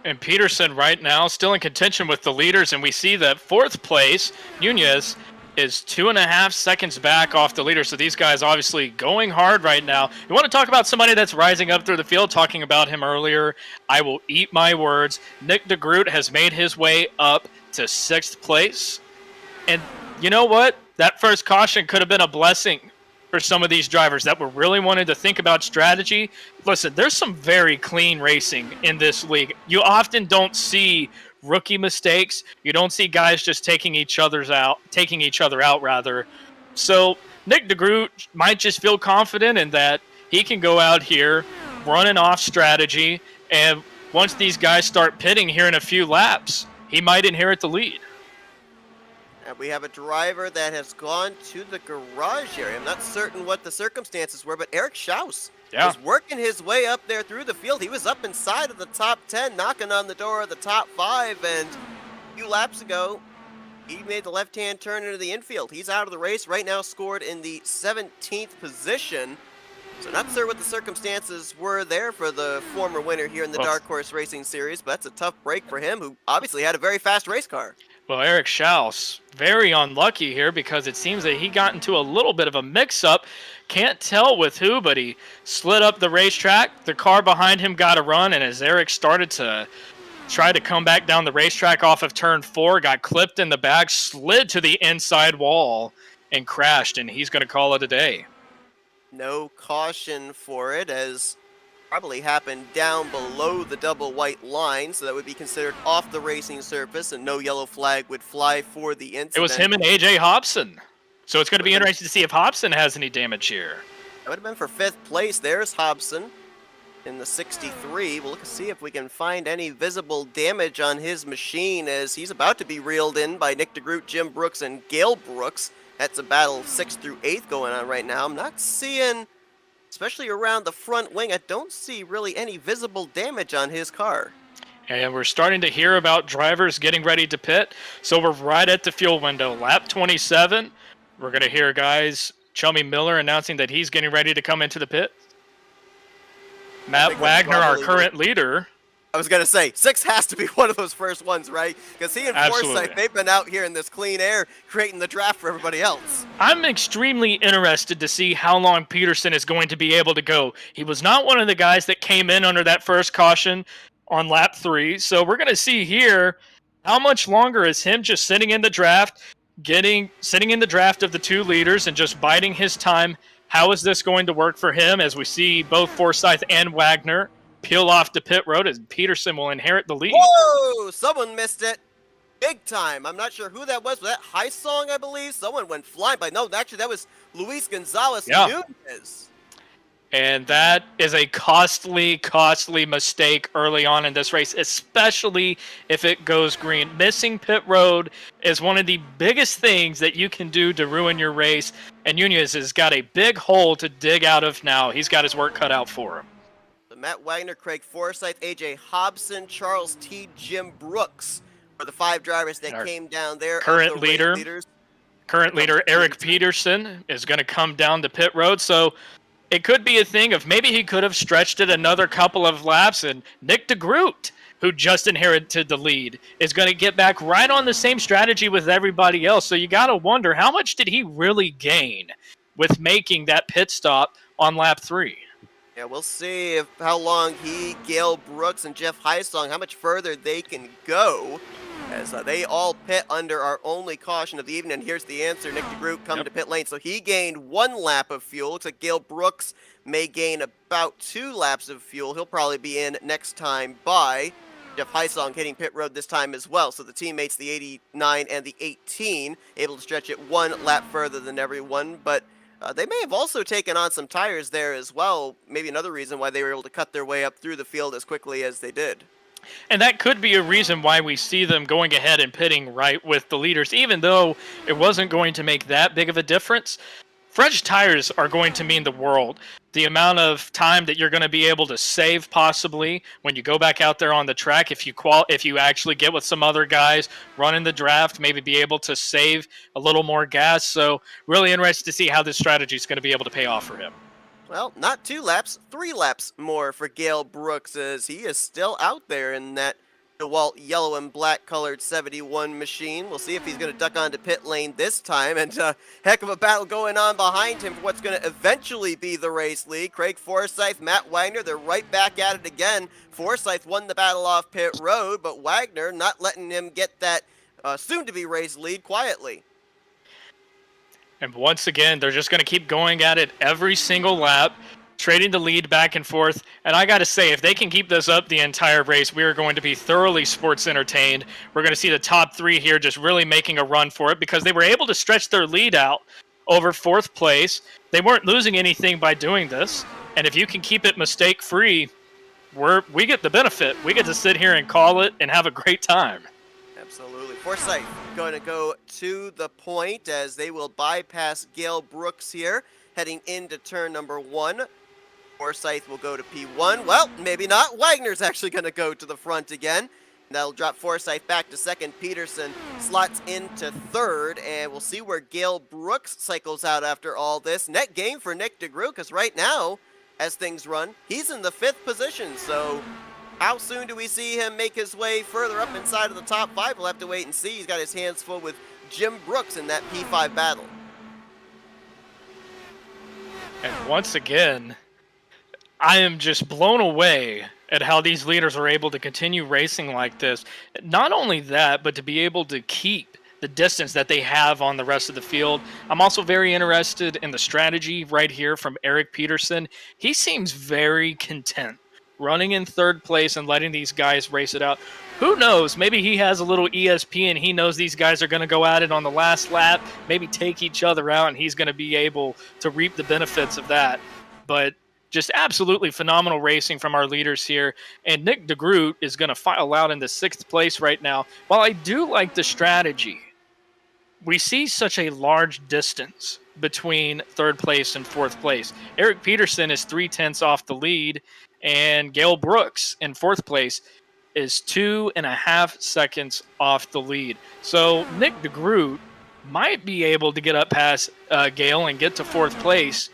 And Peterson right now still in contention with the leaders, and we see that 4th place, Nunez, is 2.5 seconds back off the leader. So these guys obviously going hard right now. You want to talk about somebody that's rising up through the field, talking about him earlier. I will eat my words. Nick DeGroot has made his way up to 6th place. And you know what? That first caution could have been a blessing for some of these drivers that were really wanting to think about strategy. Listen, there's some very clean racing in this league. You often don't see rookie mistakes. You don't see guys just taking each other out rather. So Nick DeGroot might just feel confident in that he can go out here, run an off strategy, and once these guys start pitting here in a few laps, he might inherit the lead. And we have a driver that has gone to the garage area. I'm not certain what the circumstances were, but Eric Schaus was working his way up there through the field. He was up inside of the top 10, knocking on the door of the top 5, and a few laps ago, he made the left-hand turn into the infield. He's out of the race right now, scored in the 17th position. So not sure what the circumstances were there for the former winner here in the Well, Dark Horse Racing Series, but that's a tough break for him, who obviously had a very fast race car. Well, Eric Schaus, very unlucky here because it seems that he got into a little bit of a mix-up. Can't tell with who, but he slid up the racetrack. The car behind him got a run, and as Eric started to try to come back down the racetrack off of turn 4, got clipped in the back, slid to the inside wall, and crashed, and he's going to call it a day. No caution for it, as probably happened down below the double white line, so that would be considered off the racing surface, and no yellow flag would fly for the incident. It was him and AJ Hobson. So it's going to be interesting to see if Hobson has any damage here. That would have been for 5th place. There's Hobson in the 63. We'll look to see if we can find any visible damage on his machine, as he's about to be reeled in by Nick DeGroot, Jim Brooks, and Gale Brooks. That's a battle 6th through 8th going on right now. I'm not seeing, especially around the front wing, I don't see really any visible damage on his car. And we're starting to hear about drivers getting ready to pit. So we're right at the fuel window. Lap 27. We're going to hear guys, Chummy Miller announcing that he's getting ready to come into the pit. Matt Wagner, our current leader. I was going to say, 6 has to be one of those first ones, right? Because he and Forsythe, they've been out here in this clean air creating the draft for everybody else. I'm extremely interested to see how long Peterson is going to be able to go. He was not one of the guys that came in under that first caution on lap 3. So we're going to see here how much longer is him just sitting in the draft, sitting in the draft of the 2 leaders and just biding his time. How is this going to work for him as we see both Forsythe and Wagner peel off the pit road as Peterson will inherit the lead? Whoa! Someone missed it. Big time. I'm not sure who that was. Was that High Song, I believe? Someone went flying by. No, actually, that was Luis Gonzalez Nunez. And that is a costly mistake early on in this race, especially if it goes green. Missing pit road is one of the biggest things that you can do to ruin your race, and Nunez has got a big hole to dig out of now. He's got his work cut out for him. So Matt Wagner, Craig Forsythe, AJ Hobson, Charles T. Jim Brooks are the 5 drivers that came down there. Current leader Eric Peterson is going to come down the pit road, so it could be a thing of maybe he could have stretched it another couple of laps, and Nick DeGroot, who just inherited the lead, is going to get back right on the same strategy with everybody else. So you got to wonder, how much did he really gain with making that pit stop on lap 3? Yeah, we'll see how long he, Gale Brooks, and Jeff Highsong, how much further they can go, as they all pit under our only caution of the evening. And here's the answer. Nick DeGroot coming to pit lane. So he gained 1 lap of fuel. Looks like Gale Brooks may gain about 2 laps of fuel. He'll probably be in next time by. Jeff Highsong hitting pit road this time as well. So the teammates, the 89 and the 18, able to stretch it 1 lap further than everyone. But they may have also taken on some tires there as well. Maybe another reason why they were able to cut their way up through the field as quickly as they did. And that could be a reason why we see them going ahead and pitting right with the leaders, even though it wasn't going to make that big of a difference. Fresh tires are going to mean the world. The amount of time that you're going to be able to save possibly when you go back out there on the track, if you actually get with some other guys running the draft, maybe be able to save a little more gas. So really interested to see how this strategy is going to be able to pay off for him. Well, not 2 laps, 3 laps more for Gale Brooks, as he is still out there in that DeWalt yellow and black colored 71 machine. We'll see if he's going to duck onto pit lane this time, and heck of a battle going on behind him for what's going to eventually be the race lead. Craig Forsythe, Matt Wagner, they're right back at it again. Forsythe won the battle off pit road, but Wagner not letting him get that soon-to-be race lead quietly. And once again, they're just going to keep going at it every single lap, trading the lead back and forth. And I got to say, if they can keep this up the entire race, we are going to be thoroughly sports entertained. We're going to see the top 3 here just really making a run for it because they were able to stretch their lead out over 4th place. They weren't losing anything by doing this. And if you can keep it mistake-free, we get the benefit. We get to sit here and call it and have a great time. Absolutely. Forsythe going to go to the point as they will bypass Gale Brooks here, heading into turn number 1. Forsythe will go to P1. Well, maybe not. Wagner's actually going to go to the front again. That'll drop Forsythe back to 2nd. Peterson slots into 3rd, and we'll see where Gale Brooks cycles out after all this. Net gain for Nick DeGroot, because right now, as things run. He's in the 5th position, so how soon do we see him make his way further up inside of the top 5? We'll have to wait and see. He's got his hands full with Jim Brooks in that P5 battle. And once again, I am just blown away at how these leaders are able to continue racing like this. Not only that, but to be able to keep the distance that they have on the rest of the field. I'm also very interested in the strategy right here from Eric Peterson. He seems very content running in 3rd place and letting these guys race it out. Who knows? Maybe he has a little ESP and he knows these guys are going to go at it on the last lap, maybe take each other out, and he's going to be able to reap the benefits of that. But just absolutely phenomenal racing from our leaders here. And Nick DeGroot is going to file out into 6th place right now. While I do like the strategy, we see such a large distance between 3rd place and 4th place. Eric Peterson is 0.3 off the lead, and Gale Brooks in 4th place is 2.5 seconds off the lead. So Nick DeGroot might be able to get up past Gale and get to 4th place,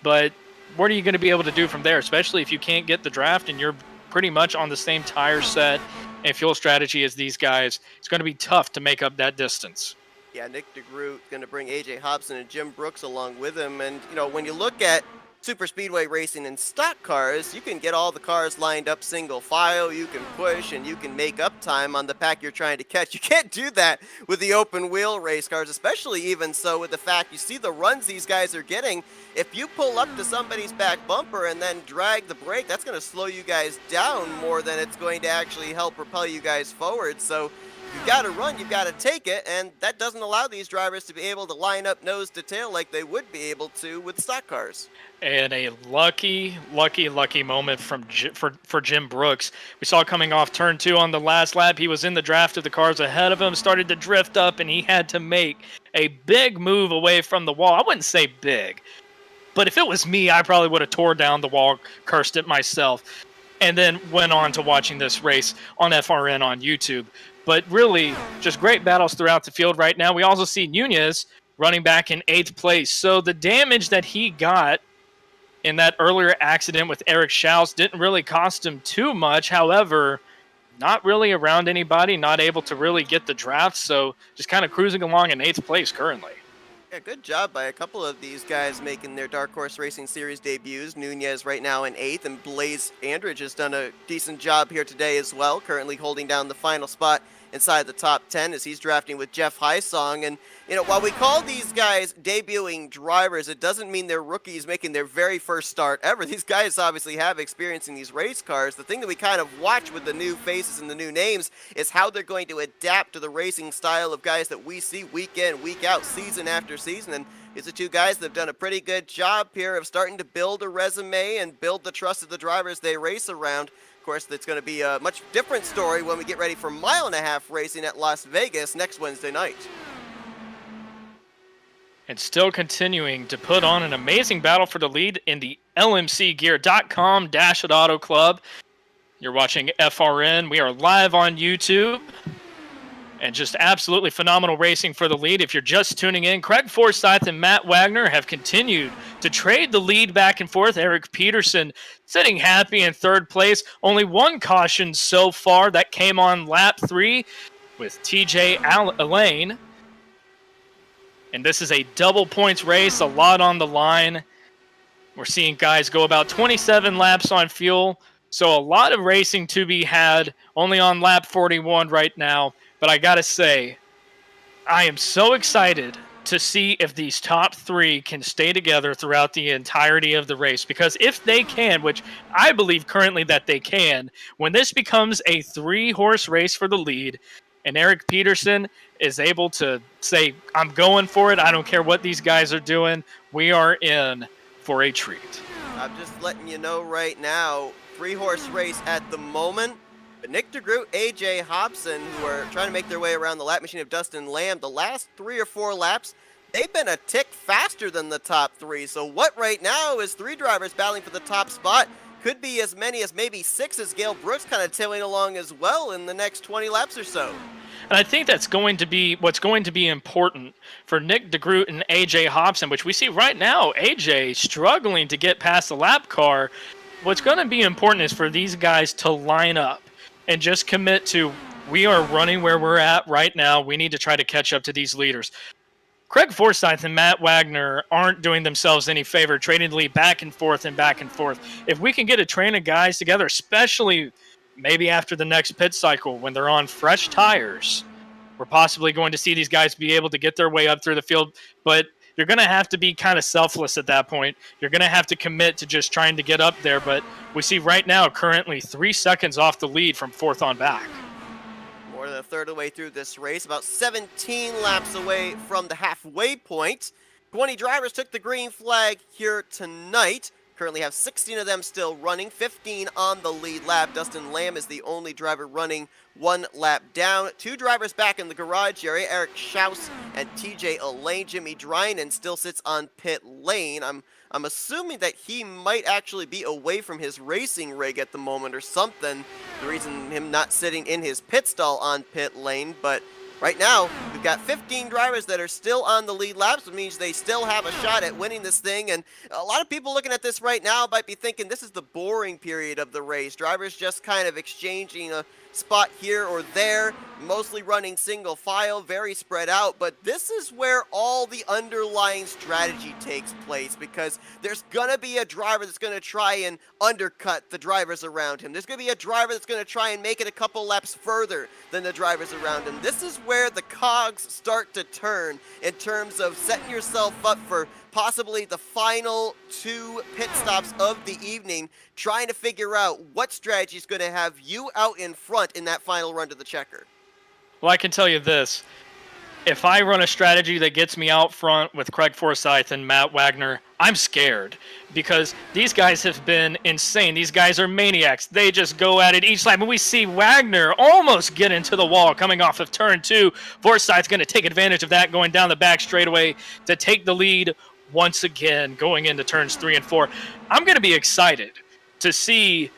but what are you going to be able to do from there, especially if you can't get the draft and you're pretty much on the same tire set and fuel strategy as these guys? It's going to be tough to make up that distance. Yeah, Nick DeGroot going to bring A.J. Hobson and Jim Brooks along with him. And, you know, when you look at super speedway racing in stock cars, you can get all the cars lined up single file, you can push, and you can make up time on the pack you're trying to catch. You can't do that with the open wheel race cars, especially even so with the fact you see the runs these guys are getting. If you pull up to somebody's back bumper and then drag the brake, that's going to slow you guys down more than it's going to actually help propel you guys forward. So you've got to run, you've got to take it, and that doesn't allow these drivers to be able to line up nose to tail like they would be able to with stock cars. And a lucky moment for Jim Brooks. We saw coming off turn 2 on the last lap. He was in the draft of the cars ahead of him, started to drift up, and he had to make a big move away from the wall. I wouldn't say big, but if it was me, I probably would have tore down the wall, cursed it myself, and then went on to watching this race on FRN on YouTube. But really, just great battles throughout the field right now. We also see Nunez running back in 8th place. So the damage that he got in that earlier accident with Eric Schaus didn't really cost him too much. However, not really around anybody, not able to really get the draft. So just kind of cruising along in 8th place currently. Yeah, good job by a couple of these guys making their Dark Horse Racing Series debuts. Nunez right now in 8th, and Blaze Andridge has done a decent job here today as well, currently holding down the final spot inside the top 10 as he's drafting with Jeff Hysong. And, you know, while we call these guys debuting drivers, it doesn't mean they're rookies making their very first start ever. These guys obviously have experience in these race cars. The thing that we kind of watch with the new faces and the new names is how they're going to adapt to the racing style of guys that we see week in, week out, season after season. And these are two guys that have done a pretty good job here of starting to build a resume and build the trust of the drivers they race around. Of course, that's going to be a much different story when we get ready for 1.5 mile racing at Las Vegas next Wednesday night. And still continuing to put on an amazing battle for the lead in the LMCgear.com Dash at Auto Club. You're watching FRN. We are live on YouTube. And just absolutely phenomenal racing for the lead. If you're just tuning in, Craig Forsyth and Matt Wagner have continued to trade the lead back and forth. Eric Peterson sitting happy in 3rd place. Only one caution so far that came on lap 3 with TJ Elaine. And this is a double points race, a lot on the line. We're seeing guys go about 27 laps on fuel. So a lot of racing to be had, only on lap 41 right now. But I gotta say, I am so excited to see if these top 3 can stay together throughout the entirety of the race. Because if they can, which I believe currently that they can, when this becomes a 3-horse race for the lead, and Eric Peterson is able to say, I'm going for it, I don't care what these guys are doing, we are in for a treat. I'm just letting you know right now, 3-horse race at the moment. But Nick DeGroot, A.J. Hobson, who are trying to make their way around the lap machine of Dustin Lamb, the last 3 or 4 laps, they've been a tick faster than the top 3. So what right now is 3 drivers battling for the top spot. Could be as many as maybe 6 as Gale Brooks kind of tailing along as well in the next 20 laps or so. And I think that's going to be what's going to be important for Nick DeGroot and AJ Hobson, which we see right now, AJ struggling to get past the lap car. What's going to be important is for these guys to line up and just commit to, we are running where we're at right now. We need to try to catch up to these leaders. Craig Forsyth and Matt Wagner aren't doing themselves any favor, trading the lead back and forth and back and forth. If we can get a train of guys together, especially maybe after the next pit cycle when they're on fresh tires, we're possibly going to see these guys be able to get their way up through the field. But you're going to have to be kind of selfless at that point. You're going to have to commit to just trying to get up there. But we see right now currently 3 seconds off the lead from fourth on back. More than a third of the way through this race, about 17 laps away from the halfway point. 20 drivers took the green flag here tonight. Currently have 16 of them still running, 15 on the lead lap. Dustin Lamb is the only driver running 1 lap down. 2 drivers back in the garage area, Eric Schaus and TJ Elaine. Jimmy Drynan still sits on pit lane. I'm assuming that he might actually be away from his racing rig at the moment or something. The reason him not sitting in his pit stall on pit lane, but right now, we've got 15 drivers that are still on the lead laps, which means they still have a shot at winning this thing. And a lot of people looking at this right now might be thinking this is the boring period of the race. Drivers just kind of exchanging a spot here or there, mostly running single file, very spread out. But this is where all the underlying strategy takes place, because there's going to be a driver that's going to try and undercut the drivers around him. There's going to be a driver that's going to try and make it a couple laps further than the drivers around him. This is where the cogs start to turn in terms of setting yourself up for possibly the final 2 pit stops of the evening, trying to figure out what strategy is going to have you out in front in that final run to the checker. Well, I can tell you this. If I run a strategy that gets me out front with Craig Forsyth and Matt Wagner, I'm scared, because these guys have been insane. These guys are maniacs. They just go at it each lap. And we see Wagner almost get into the wall coming off of turn 2. Forsyth's going to take advantage of that, going down the back straightaway to take the lead once again, going into turns 3 and 4. I'm going to be excited to see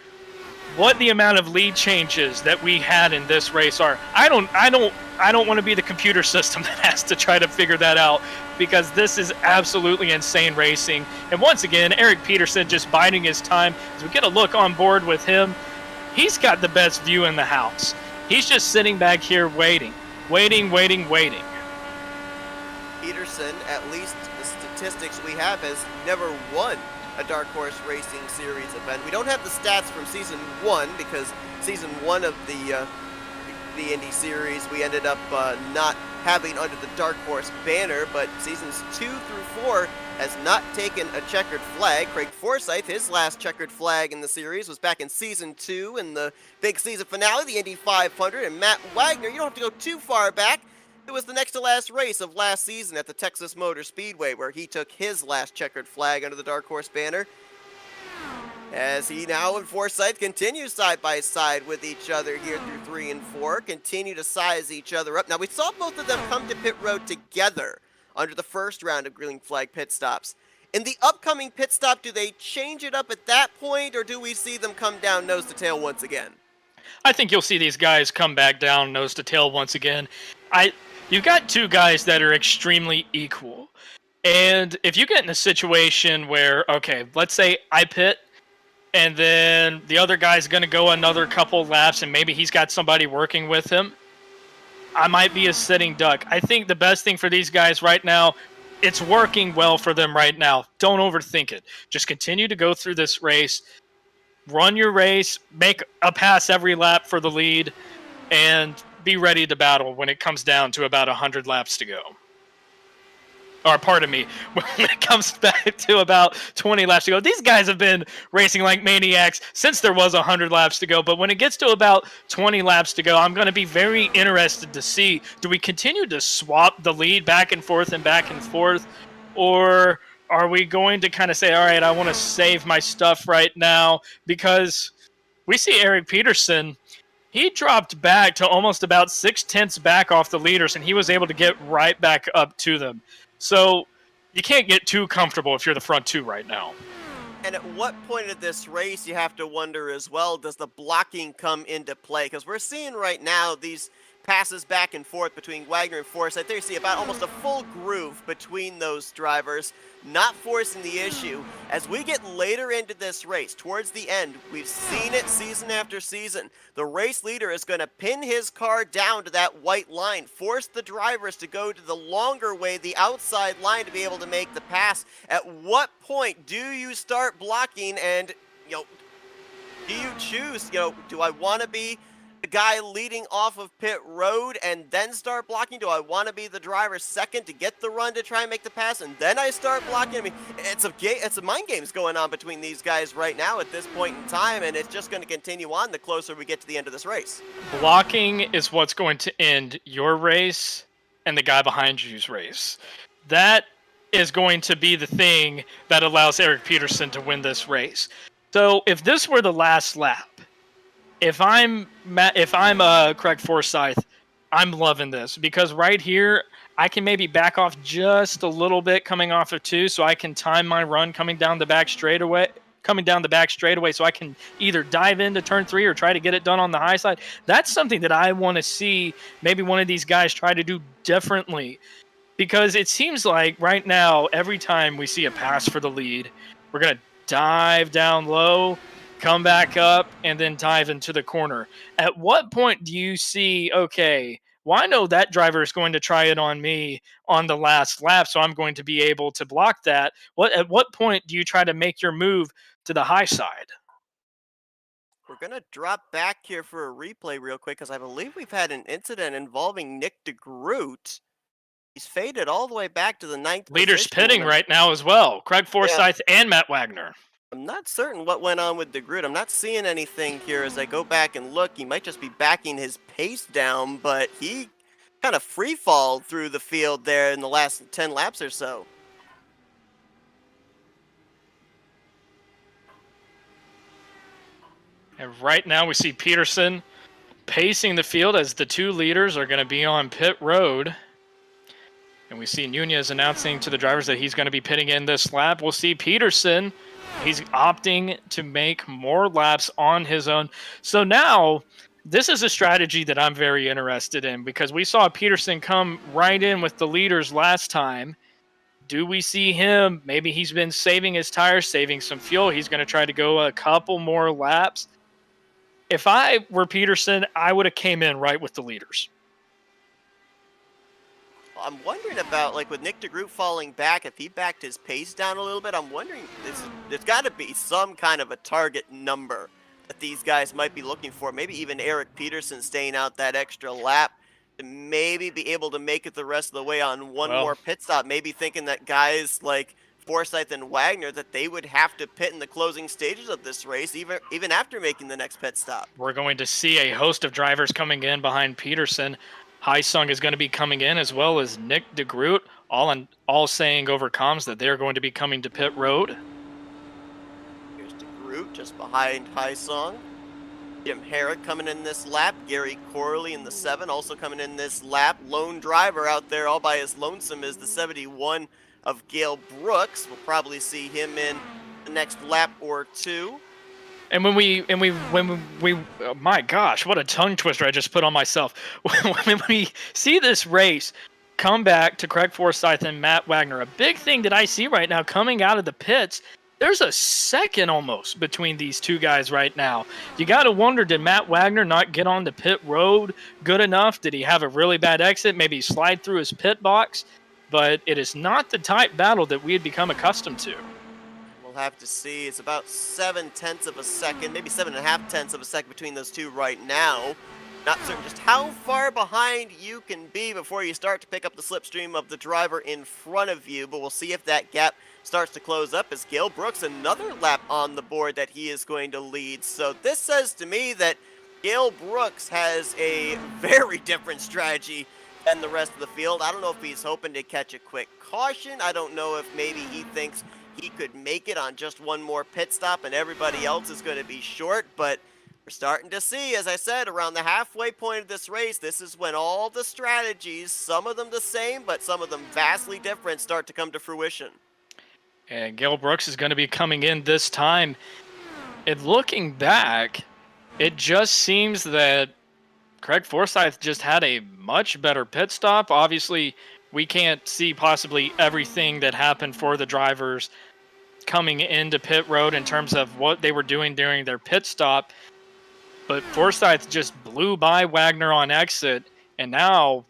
what the amount of lead changes that we had in this race are. I don't want to be the computer system that has to try to figure that out, because this is absolutely insane racing. And once again, Eric Peterson just biding his time. As we get a look on board with him, he's got the best view in the house. He's just sitting back here waiting. Peterson, at least the statistics we have, has never won a Dark Horse Racing Series event. We don't have the stats from Season 1, because Season 1 of the Indy Series we ended up not having under the Dark Horse banner, but Seasons 2 through 4 has not taken a checkered flag. Craig Forsyth, his last checkered flag in the series was back in Season 2 in the big season finale, the Indy 500, and Matt Wagner, you don't have to go too far back. It was the next to last race of last season at the Texas Motor Speedway, where he took his last checkered flag under the Dark Horse banner. As he now and Forsyth continue side by side with each other here through 3 and 4, continue to size each other up. Now, we saw both of them come to pit road together under the first round of green flag pit stops. In the upcoming pit stop, do they change it up at that point, or do we see them come down nose to tail once again? I think you'll see these guys come back down nose to tail once again. You've got 2 guys that are extremely equal. And if you get in a situation where, okay, let's say I pit, and then the other guy's going to go another couple laps, and maybe he's got somebody working with him, I might be a sitting duck. I think the best thing for these guys right now, it's working well for them right now. Don't overthink it. Just continue to go through this race. Run your race. Make a pass every lap for the lead. And be ready to battle when it comes down to about 100 laps to go. Or pardon me, when it comes back to about 20 laps to go. These guys have been racing like maniacs since there was 100 laps to go. But when it gets to about 20 laps to go, I'm going to be very interested to see, do we continue to swap the lead back and forth? Or are we going to kind of say, all right, I want to save my stuff right now? Because we see Eric Peterson, he dropped back to almost about 6/10 back off the leaders, and he was able to get right back up to them. So you can't get too comfortable if you're the front 2 right now. And at what point of this race, you have to wonder as well, does the blocking come into play? Because we're seeing right now these passes back and forth between Wagner and Forsythe. There you see about almost a full groove between those drivers, not forcing the issue. As we get later into this race, towards the end, we've seen it season after season. The race leader is going to pin his car down to that white line, force the drivers to go to the longer way, the outside line, to be able to make the pass. At what point do you start blocking and, do you choose, do I want to be the guy leading off of pit road and then start blocking? Do I want to be the driver second to get the run to try and make the pass and then I start blocking? I mean, it's a mind games going on between these guys right now at this point in time, and it's just going to continue on the closer we get to the end of this race. Blocking is what's going to end your race and the guy behind you's race. That is going to be the thing that allows Eric Peterson to win this race. So if this were the last lap, if I'm Craig Forsythe, I'm loving this, because right here I can maybe back off just a little bit coming off of 2, so I can time my run coming down the back straightaway, so I can either dive into turn 3 or try to get it done on the high side. That's something that I want to see maybe one of these guys try to do differently, because it seems like right now every time we see a pass for the lead, we're going to dive down low, come back up, and then dive into the corner. At what point do you see, okay, well, I know that driver is going to try it on me on the last lap, so I'm going to be able to block that. At what point do you try to make your move to the high side? We're going to drop back here for a replay real quick, because I believe we've had an incident involving Nick DeGroot. He's faded all the way back to the 9th Leaders position. pitting right now as well. Craig Forsythe and Matt Wagner. I'm not certain what went on with DeGroot. I'm not seeing anything here as I go back and look. He might just be backing his pace down, but he kind of free-falled through the field there in the last 10 laps or so. And right now we see Peterson pacing the field as the 2 leaders are going to be on pit road. And we see Nunez announcing to the drivers that he's going to be pitting in this lap. We'll see Peterson. He's opting to make more laps on his own. So now, this is a strategy that I'm very interested in, because we saw Peterson come right in with the leaders last time. Do we see him? Maybe he's been saving his tires, saving some fuel. He's going to try to go a couple more laps. If I were Peterson, I would have came in right with the leaders. I'm wondering about, like, with Nick DeGroot falling back, if he backed his pace down a little bit, I'm wondering, there's got to be some kind of a target number that these guys might be looking for. Maybe even Eric Peterson staying out that extra lap to maybe be able to make it the rest of the way on one more pit stop. Maybe thinking that guys like Forsythe and Wagner, that they would have to pit in the closing stages of this race, even after making the next pit stop. We're going to see a host of drivers coming in behind Peterson. Haisung is going to be coming in, as well as Nick DeGroot, all saying over comms that they're going to be coming to pit road. Here's DeGroot just behind Haisung. Jim Herrick coming in this lap. Gary Corley in the 7 also coming in this lap. Lone driver out there all by his lonesome is the 71 of Gale Brooks. We'll probably see him in the next lap or 2. And when we oh my gosh, what a tongue twister I just put on myself. When we see this race come back to Craig Forsythe and Matt Wagner, a big thing that I see right now coming out of the pits, there's a second almost between these 2 guys right now. You got to wonder, did Matt Wagner not get on the pit road good enough? Did he have a really bad exit? Maybe slide through his pit box? But it is not the tight battle that we had become accustomed to. Have to see. It's about 7/10 of a second, maybe 7.5 of a second between those 2 right now. Not certain just how far behind you can be before you start to pick up the slipstream of the driver in front of you, but we'll see if that gap starts to close up as Gale Brooks, another lap on the board that he is going to lead. So this says to me that Gale Brooks has a very different strategy than the rest of the field. I don't know if he's hoping to catch a quick caution. I don't know if maybe he thinks he could make it on just one more pit stop and everybody else is going to be short, but we're starting to see, as I said, around the halfway point of this race, this is when all the strategies, some of them the same, but some of them vastly different, start to come to fruition. And Gale Brooks is going to be coming in this time. And looking back, it just seems that Craig Forsyth just had a much better pit stop. Obviously, we can't see possibly everything that happened for the drivers coming into pit road in terms of what they were doing during their pit stop. But Forsyth just blew by Wagner on exit, and now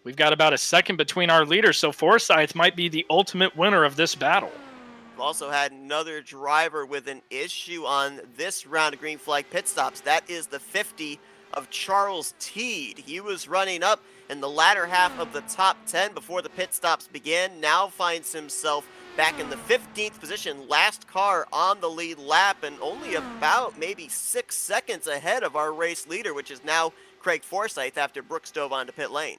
we've got about a second between our leaders, so Forsyth might be the ultimate winner of this battle. We've also had another driver with an issue on this round of green flag pit stops. That is the 50 of Charles Teed. He was running up in the latter half of the top 10 before the pit stops began. Now finds himself back in the 15th position, last car on the lead lap, and only about maybe 6 seconds ahead of our race leader, which is now Craig Forsyth after Brooks dove onto pit lane.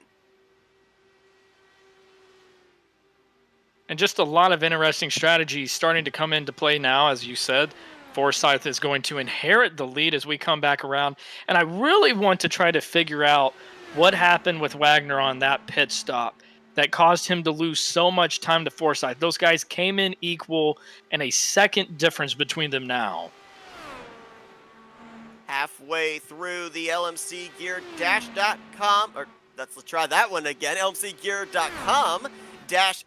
And just a lot of interesting strategies starting to come into play now, as you said. Forsyth is going to inherit the lead as we come back around. And I really want to try to figure out what happened with Wagner on that pit stop that caused him to lose so much time to Forsyth. Those guys came in equal, and a second difference between them now. Halfway through the LMCgear-.com, or let's try that one again, LMCgear.com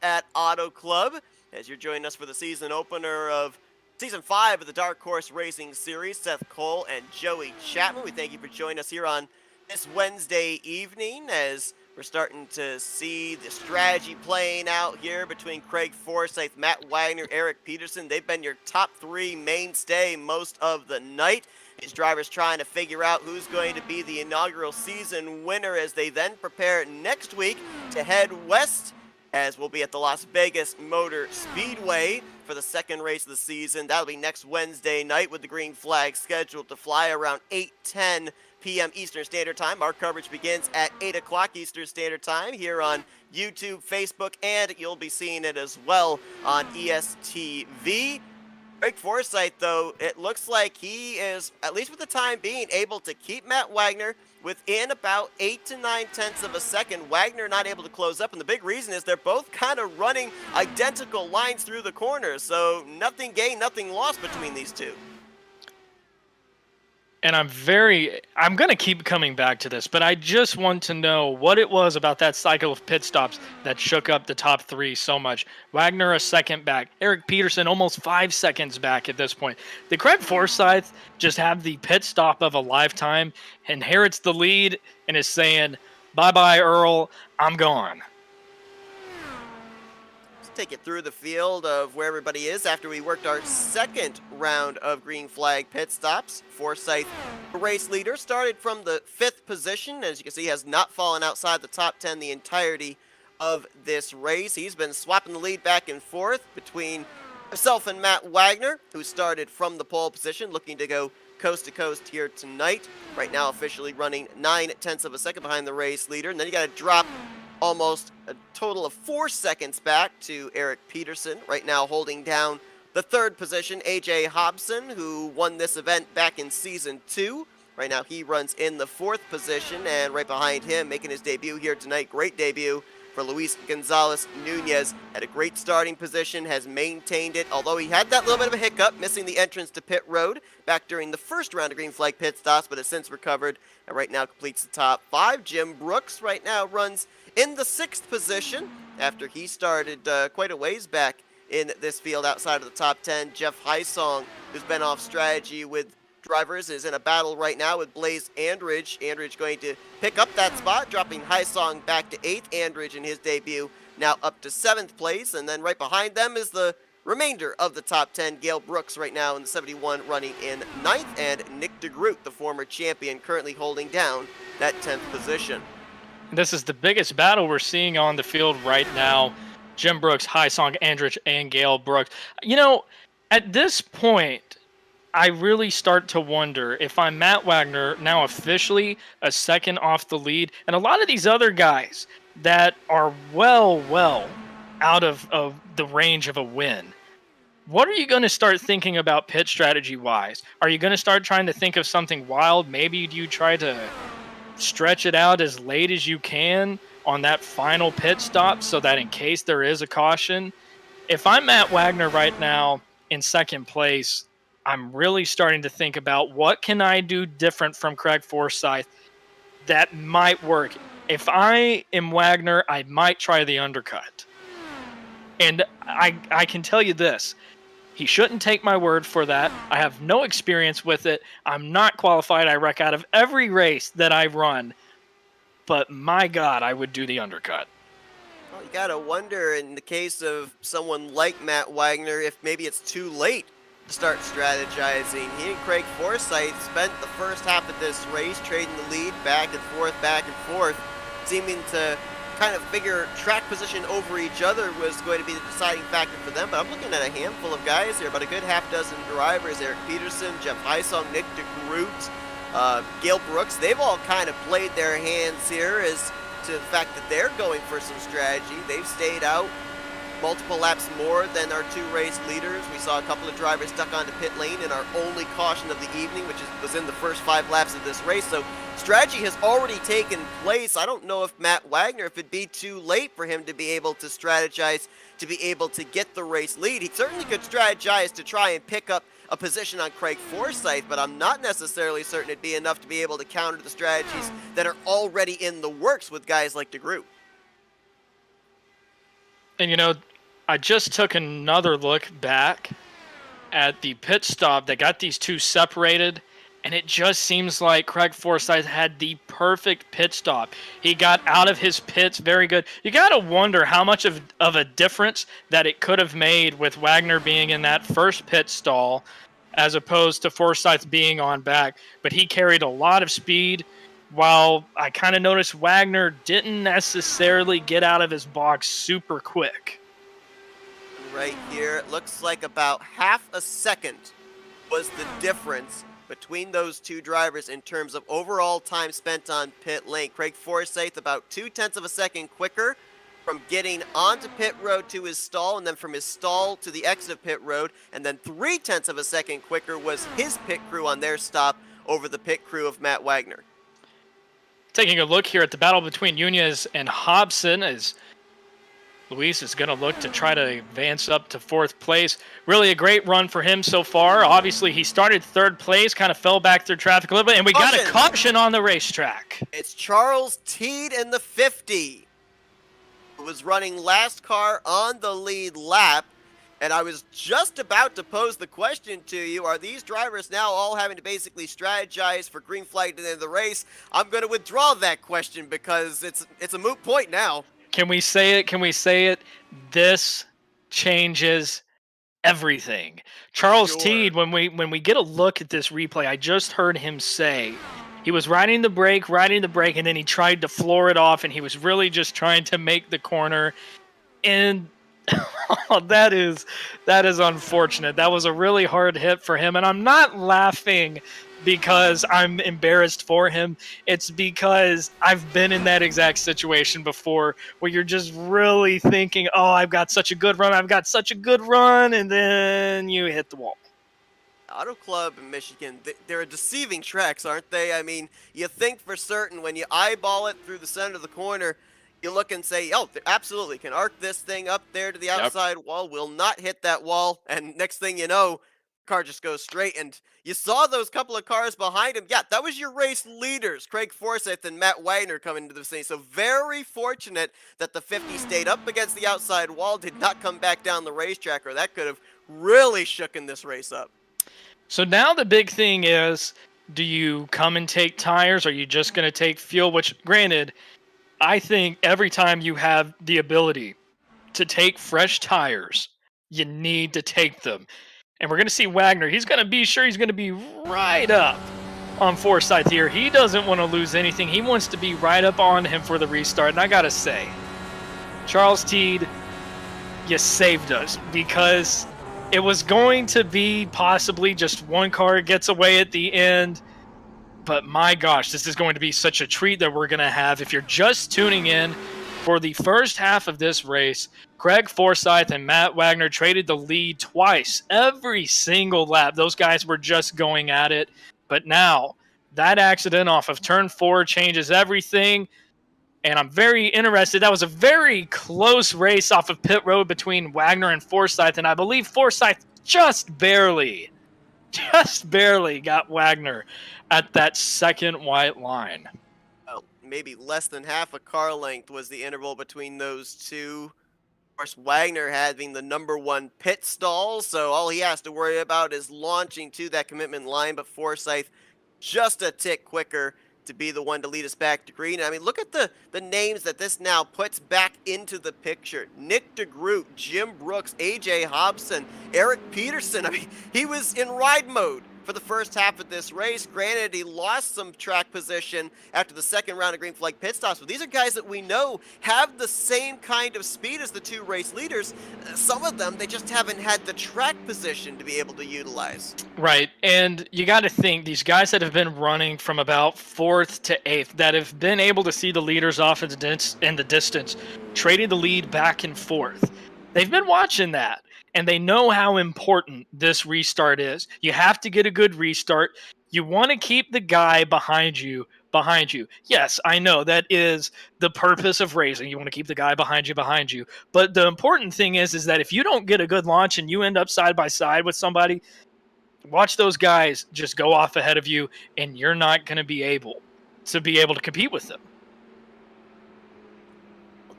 at Auto Club, as you're joining us for the season opener of Season 5 of the Dark Horse Racing Series. Seth Cole and Joey Chapman, we thank you for joining us here on this Wednesday evening as we're starting to see the strategy playing out here between Craig Forsyth, Matt Wagner, Eric Peterson. They've been your top three mainstay most of the night. These drivers trying to figure out who's going to be the inaugural season winner as they then prepare next week to head west, as we'll be at the Las Vegas Motor Speedway for the second race of the season. That'll be next Wednesday night with the green flag scheduled to fly around 8:10 p.m. Eastern Standard Time. Our coverage begins at 8 o'clock Eastern Standard Time here on YouTube, Facebook, and you'll be seeing it as well on ESTV. Craig Forsyth, though, it looks like he is, at least for the time being, able to keep Matt Wagner within about 8 to 9 tenths of a second. Wagner not able to close up, and the big reason is they're both kind of running identical lines through the corners, so nothing gained, nothing lost between these two. And I'm going to keep coming back to this, but I just want to know what it was about that cycle of pit stops that shook up the top three so much. Wagner a second back, Eric Peterson almost 5 seconds back at this point. Did Craig Forsyth just have the pit stop of a lifetime, inherits the lead, and is saying, bye-bye, Earl, I'm gone? Take it through the field of where everybody is after we worked our second round of green flag pit stops. Forsyth, race leader, started from the 5th position. As you can see, has not fallen outside the top 10 the entirety of this race. He's been swapping the lead back and forth between himself and Matt Wagner, who started from the pole position, looking to go coast to coast here tonight. Right now officially running 9 tenths of a second behind the race leader. And then you got to drop almost a total of 4 seconds back to Eric Peterson, right now holding down the 3rd position. AJ Hobson, who won this event back in Season 2. Right now he runs in the 4th position, and right behind him, making his debut here tonight, great debut for Luis Gonzalez Nunez. Had a great starting position, has maintained it, although he had that little bit of a hiccup, missing the entrance to pit road back during the first round of green flag pit stops, but has since recovered, and right now completes the top 5. Jim Brooks right now runs in the 6th position after he started quite a ways back in this field outside of the top 10. Jeff Hysong, who's been off strategy with drivers, is in a battle right now with Blaze Andridge. Andridge going to pick up that spot, dropping Hysong back to 8th. Andridge in his debut now up to 7th place, and then right behind them is the remainder of the top 10. Gale Brooks right now in the 71 running in 9th, and Nick DeGroot, the former champion, currently holding down that 10th position. This is the biggest battle we're seeing on the field right now. Jim Brooks, Hysong Andrich, and Gale Brooks. You know, at this point, I really start to wonder if I'm Matt Wagner, now officially a second off the lead, and a lot of these other guys that are well out of the range of a win. What are you going to start thinking about pit strategy-wise? Are you going to start trying to think of something wild? Maybe do you try to stretch it out as late as you can on that final pit stop so that in case there is a caution? If I'm Matt Wagner right now in second place, I'm really starting to think about what can I do different from Craig Forsyth that might work. If I am Wagner, I might try the undercut. And I can tell you this. He shouldn't take my word for that. I have no experience with it. I'm not qualified, I wreck out of every race that I run. But my God, I would do the undercut. Well, you gotta wonder in the case of someone like Matt Wagner if maybe it's too late to start strategizing. He and Craig Forsyth spent the first half of this race trading the lead back and forth, seeming to kind of figure track position over each other was going to be the deciding factor for them. But I'm looking at a handful of guys here, about a good half dozen drivers. Eric Peterson, Jeff Heisong, Nick DeGroot, Gail Brooks. They've all kind of played their hands here as to the fact that they're going for some strategy. They've stayed out multiple laps more than our two race leaders. We saw a couple of drivers stuck onto pit lane in our only caution of the evening, which was in the first 5 laps of this race. So strategy has already taken place. I don't know if Matt Wagner, if it'd be too late for him to be able to strategize, to be able to get the race lead. He certainly could strategize to try and pick up a position on Craig Forsyth, but I'm not necessarily certain it'd be enough to be able to counter the strategies that are already in the works with guys like DeGroot. And I just took another look back at the pit stop that got these two separated, and it just seems like Craig Forsyth had the perfect pit stop. He got out of his pits very good. You got to wonder how much of a difference that it could have made with Wagner being in that first pit stall as opposed to Forsyth being on back. But he carried a lot of speed, while I kind of noticed Wagner didn't necessarily get out of his box super quick. Right here, it looks like about half a second was the difference between those two drivers in terms of overall time spent on pit lane. Craig Forsyth about 0.2 of a second quicker from getting onto pit road to his stall, and then from his stall to the exit of pit road, and then 0.3 of a second quicker was his pit crew on their stop over the pit crew of Matt Wagner. Taking a look here at the battle between Nunez and Hobson, as Luis is going to look to try to advance up to 4th place. Really a great run for him so far. Obviously, he started 3rd place, kind of fell back through traffic a little bit, and we got a caution on the racetrack. It's Charles Teed in the 50. Who was running last car on the lead lap. And I was just about to pose the question to you, are these drivers now all having to basically strategize for green flag to the end of the race? I'm going to withdraw that question because it's a moot point now. Can we say it? Can we say it? This changes everything. Charles Teed, when we get a look at this replay, I just heard him say he was riding the brake, and then he tried to floor it off, and he was really just trying to make the corner. And that is unfortunate. That was a really hard hit for him, and I'm not laughing because I'm embarrassed for him. It's because I've been in that exact situation before where you're just really thinking, oh, I've got such a good run, and then you hit the wall. Auto Club in Michigan, they're deceiving tracks, aren't they? I mean, you think for certain when you eyeball it through the center of the corner, you look and say, oh, absolutely, can arc this thing up there to the outside wall, will not hit that wall, and next thing you know, car just goes straight. And you saw those couple of cars behind him. Yeah, that was your race leaders, Craig Forsyth and Matt Wagner, coming into the scene. So very fortunate that the 50 stayed up against the outside wall, did not come back down the racetrack, or that could have really shooken this race up. So now the big thing is, do you come and take tires? Or are you just going to take fuel? Which, granted, I think every time you have the ability to take fresh tires, you need to take them. And we're going to see Wagner. He's going to be sure he's going to be right up on Forsyth here. He doesn't want to lose anything. He wants to be right up on him for the restart. And I got to say, Charles Teed, you saved us, because it was going to be possibly just one car gets away at the end. But my gosh, this is going to be such a treat that we're going to have. If you're just tuning in for the first half of this race, Craig Forsyth and Matt Wagner traded the lead twice, every single lap. Those guys were just going at it. But now, that accident off of turn 4 changes everything. And I'm very interested. That was a very close race off of pit road between Wagner and Forsyth. And I believe Forsyth just barely got Wagner at that second white line. maybe less than half a car length was the interval between those two. Of course, Wagner having the #1 pit stall, so all he has to worry about is launching to that commitment line, but Forsythe just a tick quicker to be the one to lead us back to green. I mean, look at the names that this now puts back into the picture. Nick DeGroot, Jim Brooks, AJ Hobson, Eric Peterson. I mean, he was in ride mode for the first half of this race. Granted, he lost some track position after the second round of green flag pit stops, but these are guys that we know have the same kind of speed as the two race leaders. Some of them, they just haven't had the track position to be able to utilize. Right, and you got to think these guys that have been running from about 4th to 8th, that have been able to see the leaders off in the distance, trading the lead back and forth. They've been watching that, and they know how important this restart is. You have to get a good restart. You want to keep the guy behind you. Yes, I know that is the purpose of racing. You want to keep the guy behind you. But the important thing is that if you don't get a good launch and you end up side by side with somebody, watch those guys just go off ahead of you, and you're not going to be able to compete with them.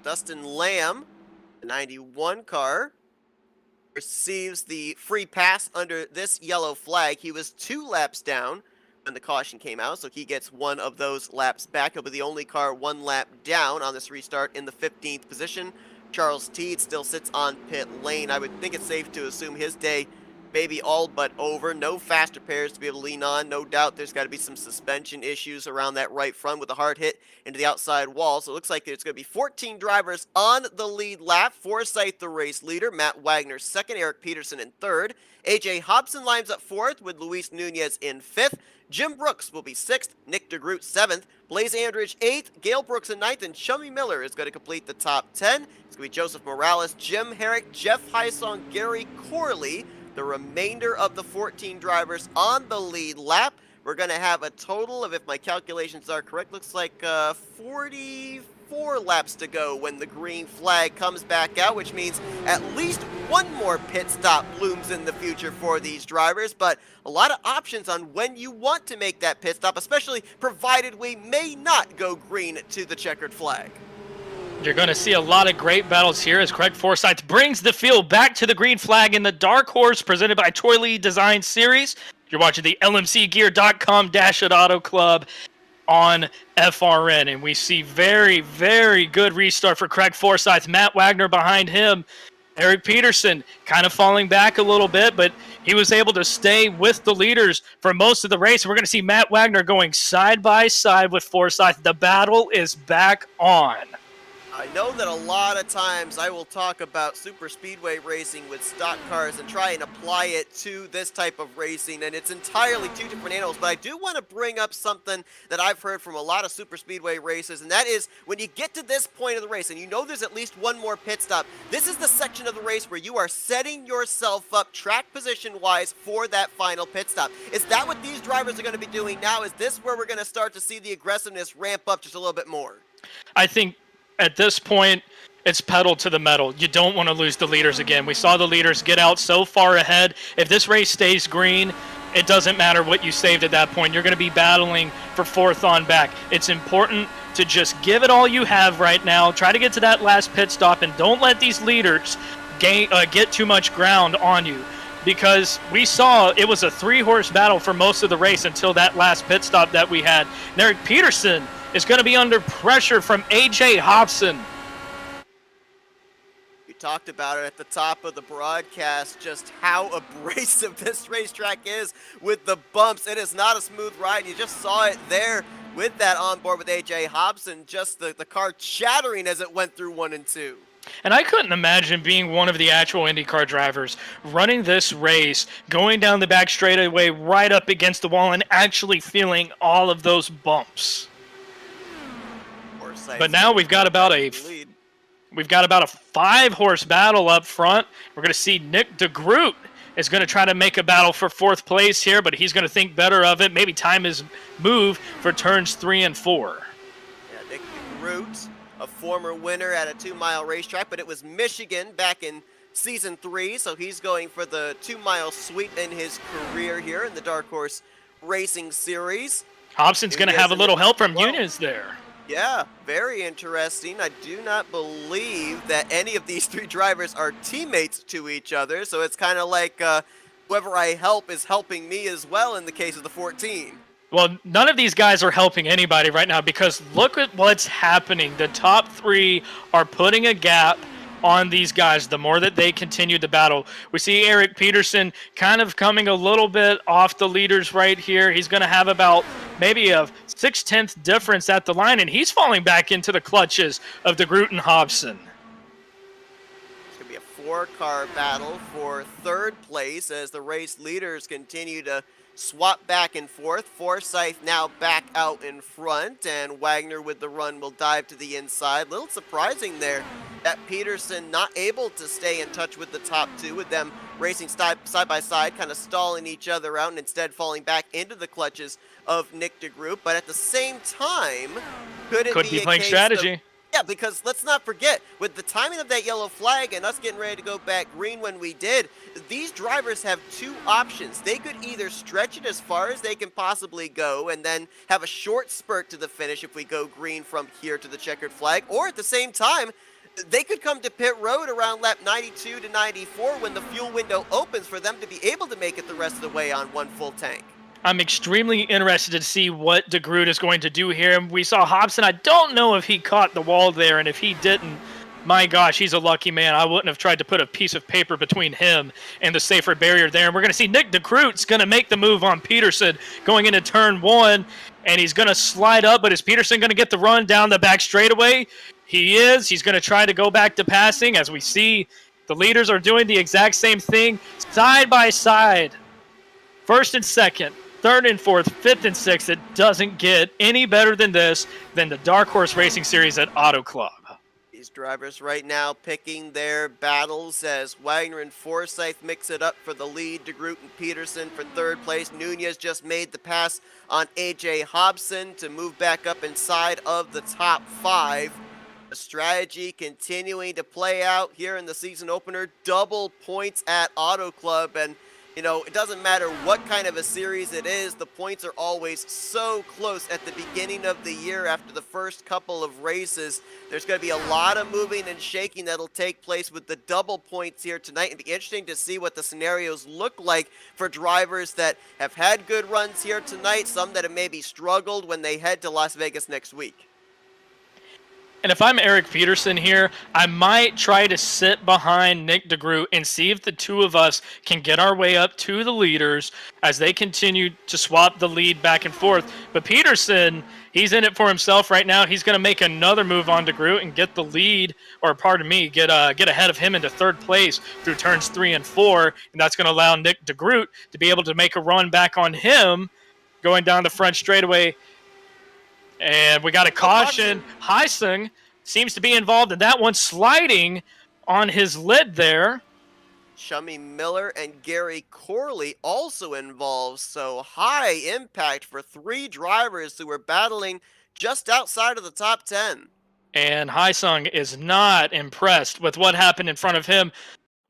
Dustin Lamb, the 91 car, receives the free pass under this yellow flag. He was 2 laps down when the caution came out, so he gets one of those laps back. He'll be the only car 1 lap down on this restart in the 15th position. Charles Teed still sits on pit lane. I would think it's safe to assume his day maybe all but over. No faster pairs to be able to lean on. No doubt there's got to be some suspension issues around that right front with a hard hit into the outside wall. So it looks like there's going to be 14 drivers on the lead lap. Forsythe, the race leader. Matt Wagner second. Eric Peterson in third. AJ Hobson lines up fourth with Luis Nunez in fifth. Jim Brooks will be 6th, Nick DeGroot 7th, Blaze Andridge 8th, Gale Brooks in 9th, and Chummy Miller is going to complete the top 10. It's going to be Joseph Morales, Jim Herrick, Jeff Heisong, Gary Corley, the remainder of the 14 drivers on the lead lap. We're going to have a total of, if my calculations are correct, looks like 44 laps to go when the green flag comes back out, which means at least one more pit stop looms in the future for these drivers. But a lot of options on when you want to make that pit stop, especially provided we may not go green to the checkered flag. You're going to see a lot of great battles here as Craig Forsythe brings the field back to the green flag in the Dark Horse presented by Troy Lee Design Series. You're watching the LMCgear.com Dash It Auto Club on FRN, and we see very, very good restart for Craig Forsythe. Matt Wagner behind him. Eric Peterson kind of falling back a little bit, but he was able to stay with the leaders for most of the race. We're going to see Matt Wagner going side by side with Forsythe. The battle is back on. I know that a lot of times I will talk about super speedway racing with stock cars and try and apply it to this type of racing, and it's entirely two different animals. But I do want to bring up something that I've heard from a lot of super speedway races, and that is when you get to this point of the race and you know there's at least one more pit stop, this is the section of the race where you are setting yourself up track position wise for that final pit stop. Is that what these drivers are going to be doing now? Is this where we're going to start to see the aggressiveness ramp up just a little bit more? I think at this point, it's pedal to the metal. You don't want to lose the leaders again. We saw the leaders get out so far ahead. If this race stays green, it doesn't matter what you saved at that point. You're going to be battling for fourth on back. It's important to just give it all you have right now. Try to get to that last pit stop, and don't let these leaders get too much ground on you. Because we saw it was a 3-horse battle for most of the race until that last pit stop that we had. And Eric Peterson is going to be under pressure from AJ Hobson. You talked about it at the top of the broadcast, just how abrasive this racetrack is with the bumps. It is not a smooth ride. You just saw it there with that onboard with AJ Hobson, just the car chattering as it went through 1 and 2. And I couldn't imagine being one of the actual IndyCar drivers running this race, going down the back straightaway right up against the wall and actually feeling all of those bumps. But now we've got about a 5-horse battle up front. We're going to see Nick DeGroot is going to try to make a battle for 4th place here, but he's going to think better of it. Maybe time his move for turns 3 and 4. Yeah, Nick DeGroot, a former winner at a 2-mile racetrack, but it was Michigan back in season 3, so he's going for the 2-mile sweep in his career here in the Dark Horse Racing Series. Hobson's going to have a little help from Nunez there. Yeah, very interesting. I do not believe that any of these three drivers are teammates to each other, so it's kind of like whoever I help is helping me as well in the case of the 14. Well, none of these guys are helping anybody right now because look at what's happening. The top three are putting a gap on these guys the more that they continue the battle. We see Eric Peterson kind of coming a little bit off the leaders right here. He's going to have about maybe a 6/10 difference at the line, and he's falling back into the clutches of DeGroot and Hobson. It's going to be a four-car battle for third place as the race leaders continue to swap back and forth. Forsyth now back out in front, and Wagner with the run will dive to the inside. Little surprising there that Peterson not able to stay in touch with the top two, with them racing side by side, kind of stalling each other out and instead falling back into the clutches of Nick DeGroot. But at the same time, could be be a playing case strategy. yeah, because let's not forget, with the timing of that yellow flag and us getting ready to go back green when we did, these drivers have two options. They could either stretch it as far as they can possibly go and then have a short spurt to the finish if we go green from here to the checkered flag, or at the same time, they could come to pit road around lap 92 to 94 when the fuel window opens for them to be able to make it the rest of the way on one full tank. I'm extremely interested to see what DeGroot is going to do here. We saw Hobson. I don't know if he caught the wall there, and if he didn't, my gosh, he's a lucky man. I wouldn't have tried to put a piece of paper between him and the safer barrier there. And we're going to see Nick DeGroot's going to make the move on Peterson going into turn one, and he's going to slide up, but is Peterson going to get the run down the back straightaway? He is. He's going to try to go back to passing. As we see, the leaders are doing the exact same thing side by side. First and second. Third and fourth, fifth and sixth. It doesn't get any better than this, than the Dark Horse Racing Series at Auto Club. These drivers right now picking their battles as Wagner and Forsyth mix it up for the lead. DeGroot and Peterson for third place. Nunez just made the pass on AJ Hobson to move back up inside of the top five. A strategy continuing to play out here in the season opener. Double points at Auto Club, and you know, it doesn't matter what kind of a series it is, the points are always so close at the beginning of the year after the first couple of races. There's going to be a lot of moving and shaking that'll take place with the double points here tonight. It'll be interesting to see what the scenarios look like for drivers that have had good runs here tonight, some that have maybe struggled when they head to Las Vegas next week. And if I'm Eric Peterson here, I might try to sit behind Nick DeGroot and see if the two of us can get our way up to the leaders as they continue to swap the lead back and forth. But Peterson, he's in it for himself right now. He's going to make another move on DeGroot and get the lead, or pardon me, get ahead of him into third place through turns 3 and 4. And that's going to allow Nick DeGroot to be able to make a run back on him going down the front straightaway. And we got a caution. Heisung seems to be involved in that one, sliding on his lid there. Chummy Miller and Gary Corley also involved, so high impact for three drivers who were battling just outside of the top 10. And Heisung is not impressed with what happened in front of him.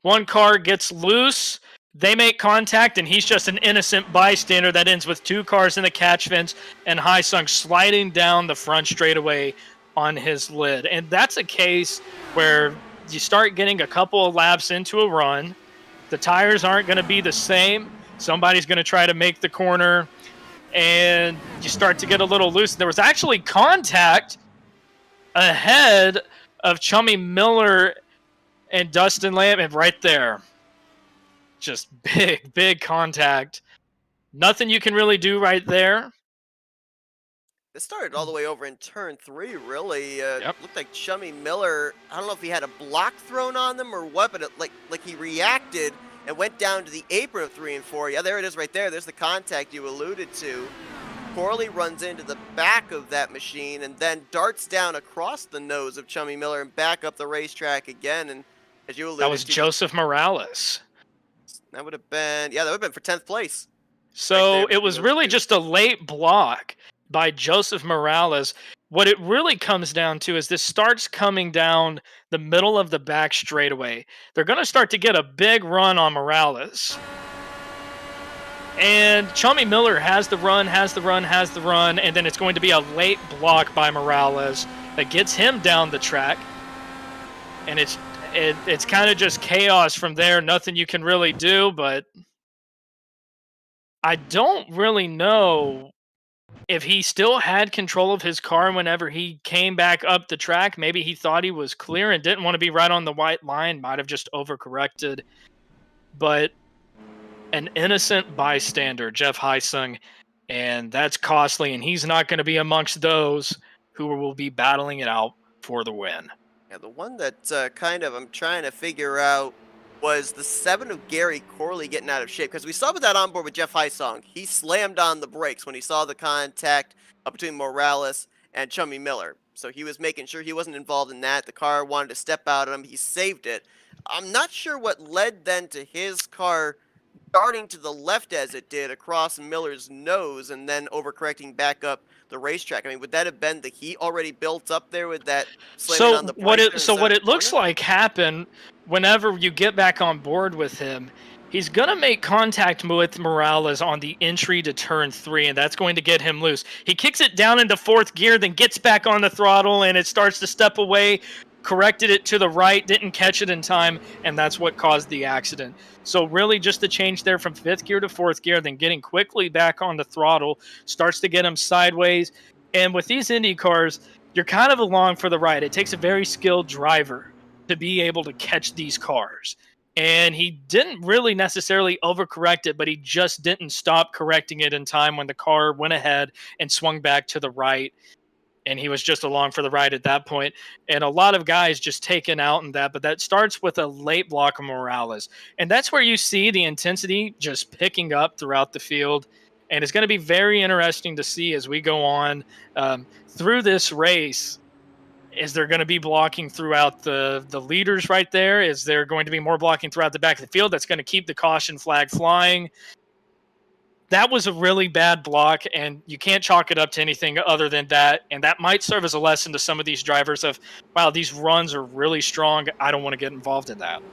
One car gets loose. They make contact, and he's just an innocent bystander. That ends with two cars in the catch fence, and Heisung sliding down the front straightaway on his lid. And that's a case where you start getting a couple of laps into a run. The tires aren't going to be the same. Somebody's going to try to make the corner, and you start to get a little loose. There was actually contact ahead of Chummy Miller and Dustin Lamb, and right there. Just big contact. Nothing you can really do right there. This started all the way over in turn 3, really. Yep. Looked like Chummy Miller, I don't know if he had a block thrown on them or what, but it, like he reacted and went down to the apron of 3 and 4. Yeah, there it is right there. There's the contact you alluded to. Corley runs into the back of that machine and then darts down across the nose of Chummy Miller and back up the racetrack again. And as you alluded to, that was Joseph Morales. That would have been, yeah, that would have been for 10th place. So right it was really just a late block by Joseph Morales. What it really comes down to is this starts coming down the middle of the back straightaway. They're going to start to get a big run on Morales. And Chummy Miller has the run, and then it's going to be a late block by Morales that gets him down the track. And it's kind of just chaos from there. Nothing you can really do, but I don't really know if he still had control of his car whenever he came back up the track. Maybe he thought he was clear and didn't want to be right on the white line, might have just overcorrected. But an innocent bystander, Jeff Heisung, and that's costly, and he's not going to be amongst those who will be battling it out for the win. Yeah, the one that kind of I'm trying to figure out was the 7 of Gary Corley getting out of shape, because we saw with that onboard with Jeff Heisung, he slammed on the brakes when he saw the contact between Morales and Chummy Miller. So he was making sure he wasn't involved in that. The car wanted to step out on him. He saved it. I'm not sure what led then to his car starting to the left as it did across Miller's nose and then overcorrecting back up the racetrack. I mean, would that have been the heat already built up there with that slamming on the brakes? What it looks like happened whenever you get back on board with him, he's going to make contact with Morales on the entry to turn 3, and that's going to get him loose. He kicks it down into 4th gear, then gets back on the throttle, and it starts to step away, corrected it to the right, didn't catch it in time, and that's what caused the accident. So really just a change there from 5th gear to 4th gear, then getting quickly back on the throttle, starts to get him sideways. And with these Indy cars, you're kind of along for the ride. It takes a very skilled driver to be able to catch these cars. And he didn't really necessarily overcorrect it, but he just didn't stop correcting it in time when the car went ahead and swung back to the right. And he was just along for the ride at that point. And a lot of guys just taken out in that, but that starts with a late block of Morales. And that's where you see the intensity just picking up throughout the field. And it's going to be very interesting to see as we go on through this race. Is there going to be blocking throughout the leaders right there? Is there going to be more blocking throughout the back of the field that's going to keep the caution flag flying? That was a really bad block, and you can't chalk it up to anything other than that. And that might serve as a lesson to some of these drivers of, wow, these runs are really strong. I don't want to get involved in that.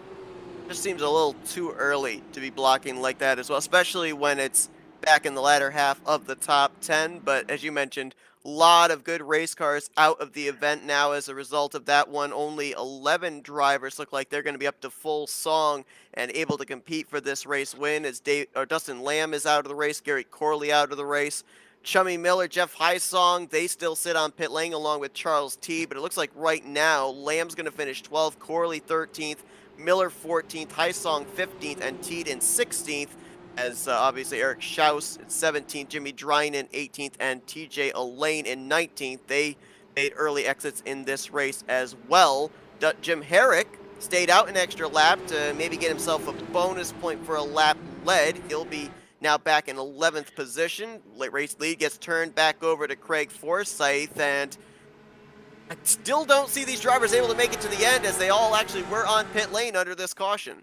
Just seems a little too early to be blocking like that as well, especially when it's back in the latter half of the top 10. But as you mentioned, a lot of good race cars out of the event now as a result of that one. Only 11 drivers look like they're going to be up to full song and able to compete for this race win, as Dustin Lamb is out of the race, Gary Corley out of the race. Chummy Miller, Jeff Heisung, they still sit on pit lane along with Charles T. But it looks like right now Lamb's going to finish 12th, Corley 13th, Miller 14th, Heisung 15th, and Teed in 16th. As obviously Eric Schaus in 17th, Jimmy Drynan 18th, and TJ Elaine in 19th. They made early exits in this race as well. Jim Herrick stayed out an extra lap to maybe get himself a bonus point for a lap led. He'll be now back in 11th position. Race lead gets turned back over to Craig Forsyth, and I still don't see these drivers able to make it to the end, as they all actually were on pit lane under this caution.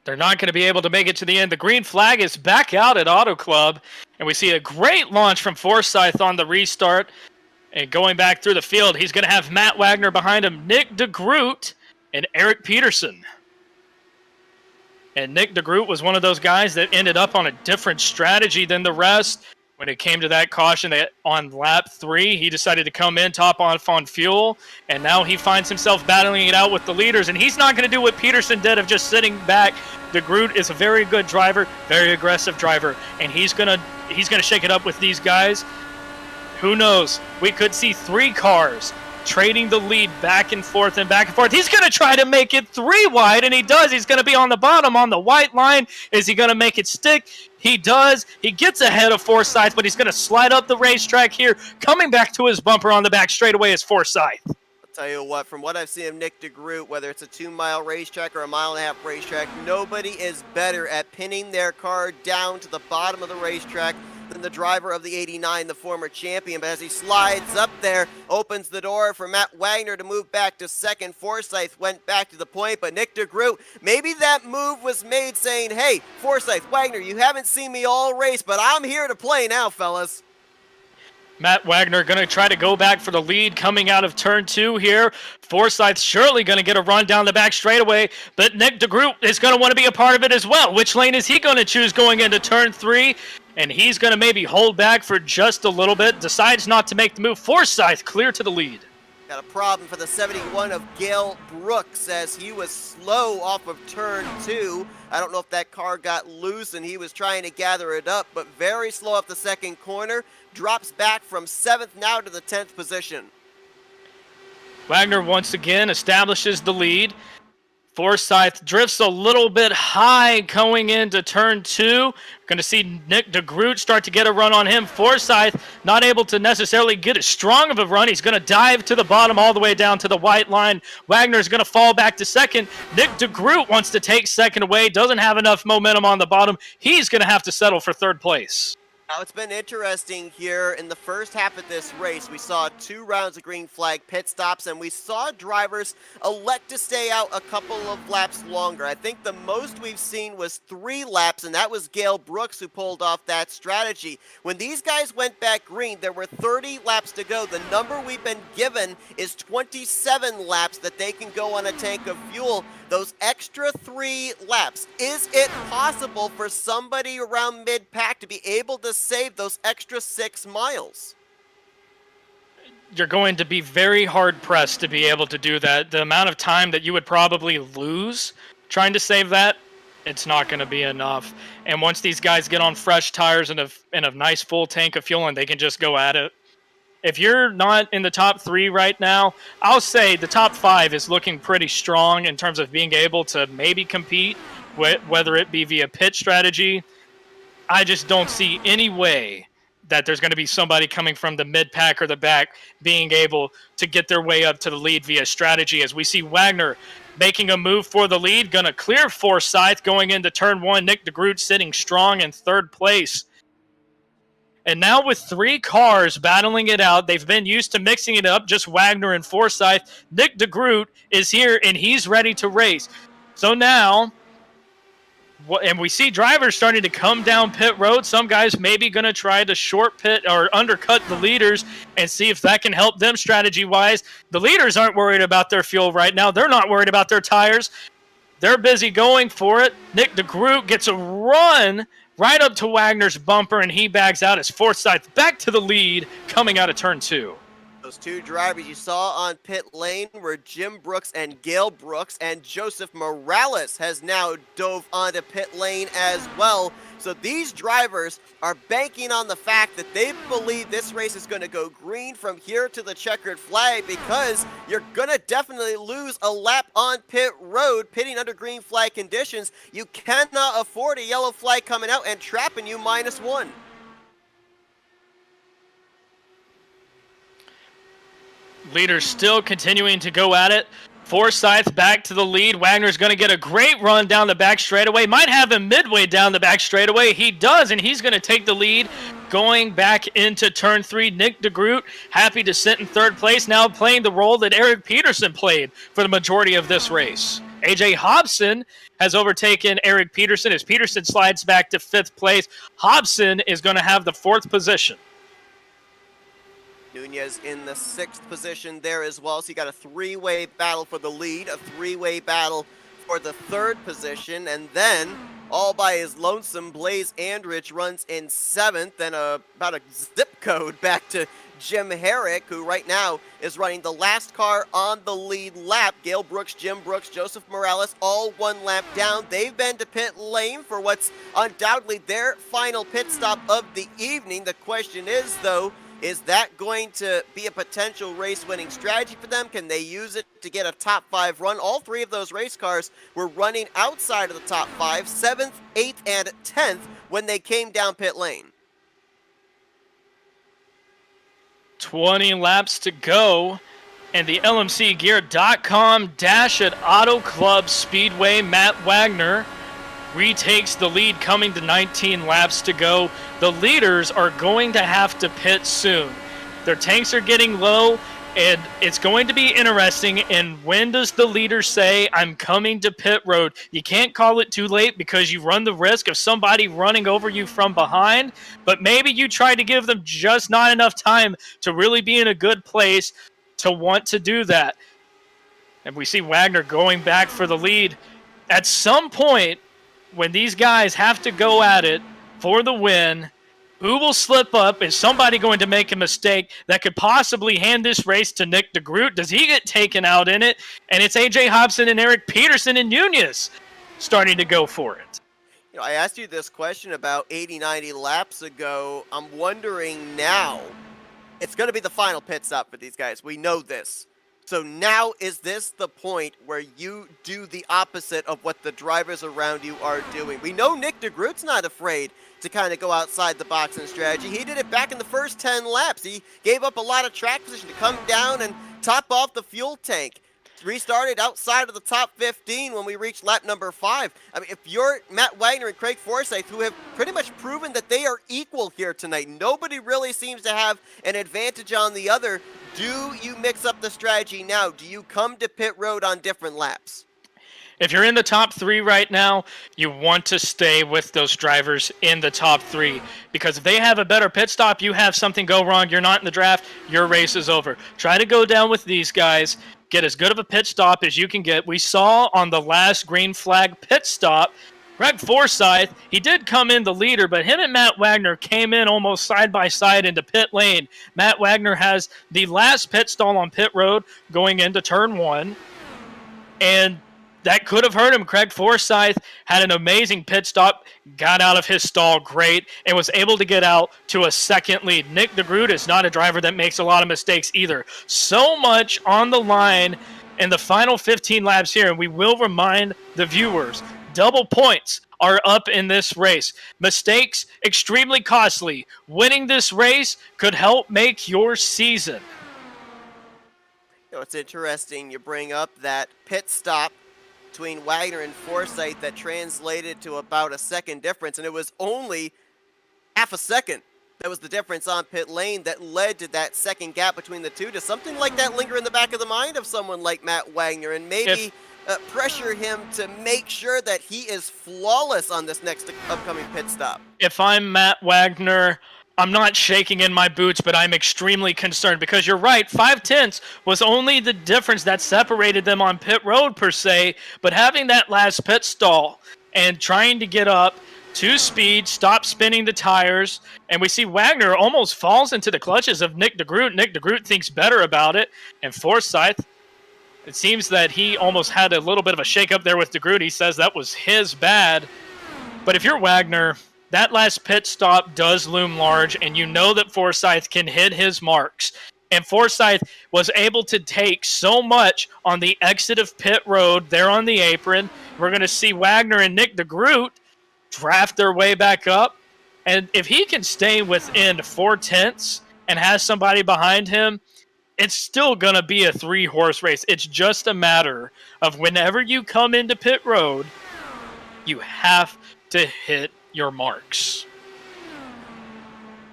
They're not going to be able to make it to the end. The green flag is back out at Auto Club, and we see a great launch from Forsyth on the restart. And going back through the field, he's going to have Matt Wagner behind him, Nick DeGroot, and Eric Peterson. And Nick DeGroot was one of those guys that ended up on a different strategy than the rest. When it came to that caution on lap 3, he decided to come in top off on fuel, and now he finds himself battling it out with the leaders, and he's not going to do what Peterson did of just sitting back. DeGroot is a very good driver, very aggressive driver, and he's gonna shake it up with these guys. Who knows? We could see 3 cars trading the lead back and forth and back and forth. He's going to try to make it 3 wide, and he does. He's going to be on the bottom on the white line. Is he going to make it stick? He does. He gets ahead of Forsyth, but he's going to slide up the racetrack here, coming back to his bumper on the back straightaway is Forsyth. I'll tell you what, from what I've seen of Nick DeGroot, whether it's a 2-mile racetrack or a 1.5-mile racetrack, nobody is better at pinning their car down to the bottom of the racetrack than the driver of the 89, the former champion. But as he slides up there, opens the door for Matt Wagner to move back to second. Forsyth went back to the point, but Nick DeGroot, maybe that move was made saying, hey, Forsyth, Wagner, you haven't seen me all race, but I'm here to play now, fellas. Matt Wagner going to try to go back for the lead coming out of turn 2 here. Forsyth surely going to get a run down the back straightaway, but Nick DeGroot is going to want to be a part of it as well. Which lane is he going to choose going into turn 3? And he's going to maybe hold back for just a little bit, decides not to make the move. Forsyth clear to the lead. Got a problem for the 71 of Gale Brooks as he was slow off of turn 2. I don't know if that car got loose and he was trying to gather it up, but very slow off the second corner. Drops back from 7th now to the 10th position. Wagner once again establishes the lead. Forsyth drifts a little bit high going into turn 2. Going to see Nick DeGroot start to get a run on him. Forsyth not able to necessarily get as strong of a run. He's going to dive to the bottom all the way down to the white line. Wagner's going to fall back to second. Nick DeGroot wants to take second away. Doesn't have enough momentum on the bottom. He's going to have to settle for third place. Now, it's been interesting here in the first half of this race. We saw 2 rounds of green flag pit stops, and we saw drivers elect to stay out a couple of laps longer. I think the most we've seen was 3 laps, and that was Gale Brooks who pulled off that strategy. When these guys went back green, there were 30 laps to go. The number we've been given is 27 laps that they can go on a tank of fuel. Those extra 3 laps, is it possible for somebody around mid-pack to be able to save those extra 6 miles? You're going to be very hard-pressed to be able to do that. The amount of time that you would probably lose trying to save that, it's not going to be enough. And once these guys get on fresh tires and a nice full tank of fuel, and they can just go at it. If you're not in the top 3 right now, I'll say the top 5 is looking pretty strong in terms of being able to maybe compete, whether it be via pit strategy. I just don't see any way that there's going to be somebody coming from the mid-pack or the back being able to get their way up to the lead via strategy, as we see Wagner making a move for the lead, going to clear Forsyth going into turn 1. Nick DeGroot sitting strong in third place. And now with 3 cars battling it out, they've been used to mixing it up, just Wagner and Forsyth. Nick DeGroot is here, and he's ready to race. So now, and we see drivers starting to come down pit road. Some guys maybe going to try to short pit or undercut the leaders and see if that can help them strategy-wise. The leaders aren't worried about their fuel right now. They're not worried about their tires. They're busy going for it. Nick DeGroot gets a run right up to Wagner's bumper, and he bags out as Forsyth back to the lead coming out of turn 2. Those 2 drivers you saw on pit lane were Jim Brooks and Gale Brooks, and Joseph Morales has now dove onto pit lane as well. So these drivers are banking on the fact that they believe this race is going to go green from here to the checkered flag, because you're going to definitely lose a lap on pit road pitting under green flag conditions. You cannot afford a yellow flag coming out and trapping you -1. Leaders still continuing to go at it. Forsyth back to the lead. Wagner's going to get a great run down the back straightaway. Might have him midway down the back straightaway. He does, and he's going to take the lead going back into turn 3. Nick DeGroot happy to sit in third place, now playing the role that Eric Peterson played for the majority of this race. AJ Hobson has overtaken Eric Peterson as Peterson slides back to 5th place. Hobson is going to have the 4th position. Nunez in the 6th position there as well. So you got a 3-way battle for the lead, a 3-way battle for the 3rd position, and then all by his lonesome, Blaze Andrich runs in 7th, and about a zip code back to Jim Herrick, who right now is running the last car on the lead lap. Gale Brooks, Jim Brooks, Joseph Morales, all 1 lap down. They've been to pit lane for what's undoubtedly their final pit stop of the evening. The question is, though, is that going to be a potential race-winning strategy for them? Can they use it to get a top 5 run? All 3 of those race cars were running outside of the top 5, 7th, 8th, and 10th when they came down pit lane. 20 laps to go, and the LMCgear.com dash at Auto Club Speedway. Matt Wagner retakes the lead coming to 19 laps to go. The leaders are going to have to pit soon. Their tanks are getting low, And it's going to be interesting. And when does the leader say, I'm coming to pit road? You can't call it too late because you run the risk of somebody running over you from behind. But maybe you try to give them just not enough time to really be in a good place to want to do that. And we see Wagner going back for the lead. At some point, when these guys have to go at it for the win, who will slip up? Is somebody going to make a mistake that could possibly hand this race to Nick DeGroot? Does he get taken out in it? And it's AJ Hobson and Eric Peterson and Nunez starting to go for it. You know, I asked you this question about 80, 90 laps ago. I'm wondering now, it's going to be the final pit stop for these guys. We know this. So now is this the point where you do the opposite of what the drivers around you are doing? We know Nick DeGroot's not afraid to kind of go outside the box in strategy. He did it back in the first 10 laps. He gave up a lot of track position to come down and top off the fuel tank. Restarted outside of the top 15 when we reached lap number 5. I mean, if you're Matt Wagner and Craig Forsyth, who have pretty much proven that they are equal here tonight, nobody really seems to have an advantage on the other. Do you mix up the strategy now? Do you come to pit road on different laps? If you're in the top 3 right now, you want to stay with those drivers in the top 3. Because if they have a better pit stop, you have something go wrong, you're not in the draft, your race is over. Try to go down with these guys. Get as good of a pit stop as you can get. We saw on the last green flag pit stop, Greg Forsyth, he did come in the leader, but him and Matt Wagner came in almost side by side into pit lane. Matt Wagner has the last pit stall on pit road going into turn 1, and that could have hurt him. Craig Forsyth had an amazing pit stop, got out of his stall great, and was able to get out to a second lead. Nick DeGroot is not a driver that makes a lot of mistakes either. So much on the line in the final 15 laps here, and we will remind the viewers, double points are up in this race. Mistakes, extremely costly. Winning this race could help make your season. You know, it's interesting you bring up that pit stop between Wagner and Forsyth that translated to about a second difference, and it was only half a second. That was the difference on pit lane that led to that second gap between the two. Does something like that linger in the back of the mind of someone like Matt Wagner, and maybe pressure him to make sure that he is flawless on this next upcoming pit stop? If I'm Matt Wagner, I'm not shaking in my boots, but I'm extremely concerned because you're right. 5/10 was only the difference that separated them on pit road per se, but having that last pit stall and trying to get up to speed, stop spinning the tires, and we see Wagner almost falls into the clutches of Nick DeGroot. Nick DeGroot thinks better about it, and Forsyth, it seems that he almost had a little bit of a shake-up there with DeGroot. He says that was his bad, but if you're Wagner, that last pit stop does loom large, and you know that Forsyth can hit his marks. And Forsyth was able to take so much on the exit of pit road there on the apron. We're going to see Wagner and Nick DeGroot draft their way back up. And if he can stay within 4/10 and has somebody behind him, it's still going to be a 3-horse race. It's just a matter of whenever you come into pit road, you have to hit your marks.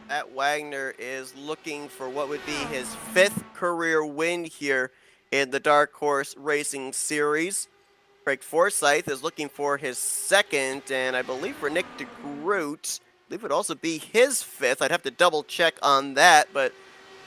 Matt Wagner is looking for what would be his 5th career win here in the Dark Horse Racing Series. Craig Forsyth is looking for his 2nd, and I believe for Nick DeGroot, I believe it would also be his 5th. I'd have to double check on that, but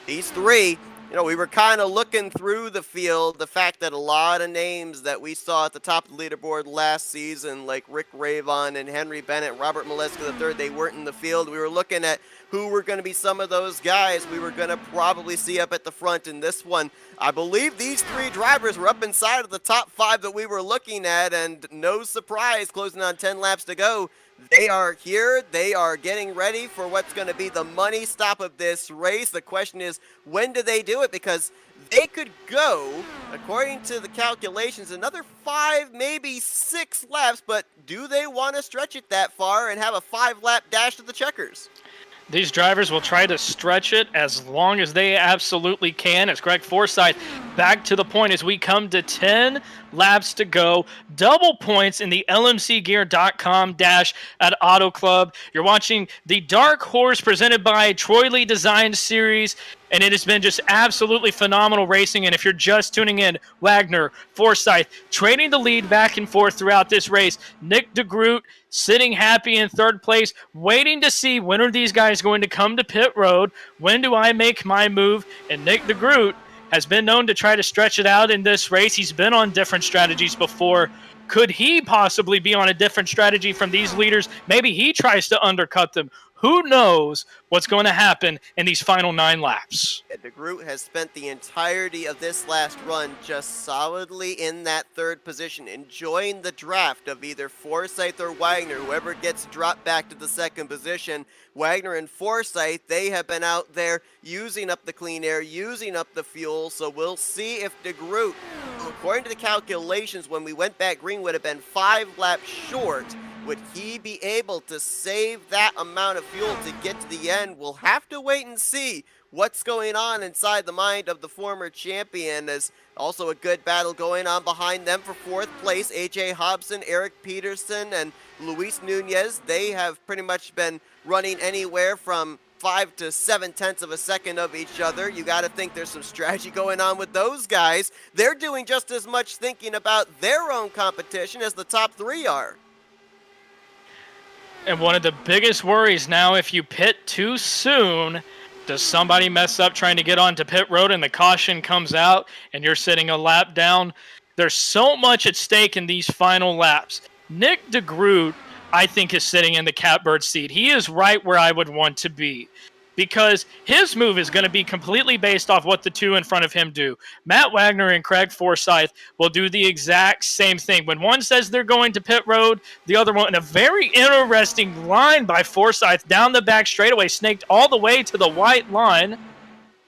these 3, you know, we were kind of looking through the field, the fact that a lot of names that we saw at the top of the leaderboard last season, like Rick Ravon and Henry Bennett, Robert Maleska III, they weren't in the field. We were looking at who were going to be some of those guys we were going to probably see up at the front in this one. I believe these 3 drivers were up inside of the top 5 that we were looking at, and no surprise, closing on 10 laps to go, they are here. They are getting ready for what's going to be the money stop of this race. The question is, when do they do it? Because they could go, according to the calculations, another 5, maybe 6 laps, but do they want to stretch it that far and have a 5-lap dash to the checkers? These drivers will try to stretch it as long as they absolutely can. As Greg Forsyth back to the point as we come to 10 laps to go. Double points in the LMCgear.com dash at Auto Club. You're watching the Dark Horse presented by Troy Lee Design Series. And it has been just absolutely phenomenal racing. And if you're just tuning in, Wagner, Forsyth, trading the lead back and forth throughout this race. Nick DeGroot sitting happy in third place, waiting to see when are these guys going to come to pit road. When do I make my move? And Nick DeGroot has been known to try to stretch it out in this race. He's been on different strategies before. Could he possibly be on a different strategy from these leaders? Maybe he tries to undercut them. Who knows what's going to happen in these final 9 laps? DeGroot has spent the entirety of this last run just solidly in that third position, enjoying the draft of either Forsyth or Wagner, whoever gets dropped back to the second position. Wagner and Forsyth, they have been out there using up the clean air, using up the fuel, so we'll see if DeGroot, according to the calculations, when we went back green, would have been 5 laps short. Would he be able to save that amount of fuel to get to the end? We'll have to wait and see what's going on inside the mind of the former champion. There's also a good battle going on behind them for 4th place. AJ Hobson, Eric Peterson, and Luis Nunez. They have pretty much been running anywhere from 5 to 7/10 of a second of each other. You got to think there's some strategy going on with those guys. They're doing just as much thinking about their own competition as the top 3 are. And one of the biggest worries now, if you pit too soon, does somebody mess up trying to get onto pit road and the caution comes out and you're sitting a lap down? There's so much at stake in these final laps. Nick DeGroot, I think, is sitting in the catbird seat. He is right where I would want to be, because his move is going to be completely based off what the 2 in front of him do. Matt Wagner and Craig Forsyth will do the exact same thing. When one says they're going to pit road, the other one, in a very interesting line by Forsyth down the back straightaway, snaked all the way to the white line.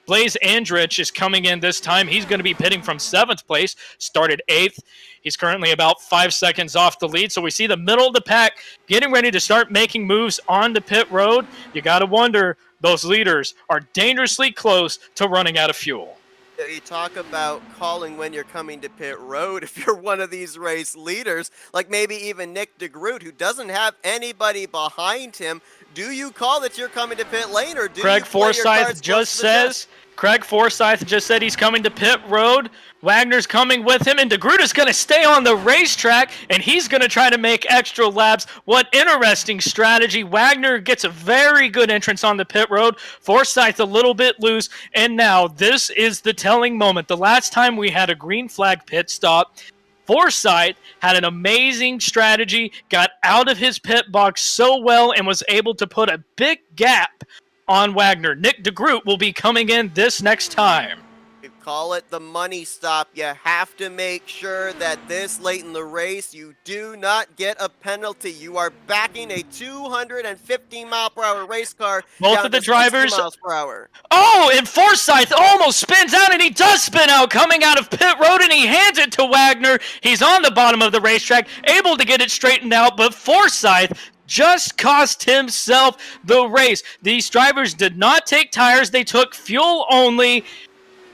Blaze Andrich is coming in this time. He's going to be pitting from 7th place, started 8th. He's currently about 5 seconds off the lead. So we see the middle of the pack getting ready to start making moves on the pit road. You got to wonder, those leaders are dangerously close to running out of fuel. You talk about calling when you're coming to pit road. If you're one of these race leaders, like maybe even Nick DeGroot, who doesn't have anybody behind him, do you call that you're coming to pit lane, or do Craig you play your Forsyth cards just close to the chest? says, Craig Forsyth just said he's coming to pit road. Wagner's coming with him, and DeGroot is going to stay on the racetrack, and he's going to try to make extra laps. What interesting strategy. Wagner gets a very good entrance on the pit road. Forsyth a little bit loose, and now this is the telling moment. The last time we had a green flag pit stop, Forsyth had an amazing strategy, got out of his pit box so well, and was able to put a big gap on Wagner. Nick DeGroot will be coming in this next time. You call it the money stop. You have to make sure that this late in the race, you do not get a penalty. You are backing a 250-mile-per-hour race car. Both down of the to 60 drivers. miles per hour. Oh, and Forsyth almost spins out, and he does spin out coming out of pit road, and he hands it to Wagner. He's on the bottom of the racetrack, able to get it straightened out, but Forsyth just cost himself the race. These drivers did not take tires. They took fuel only,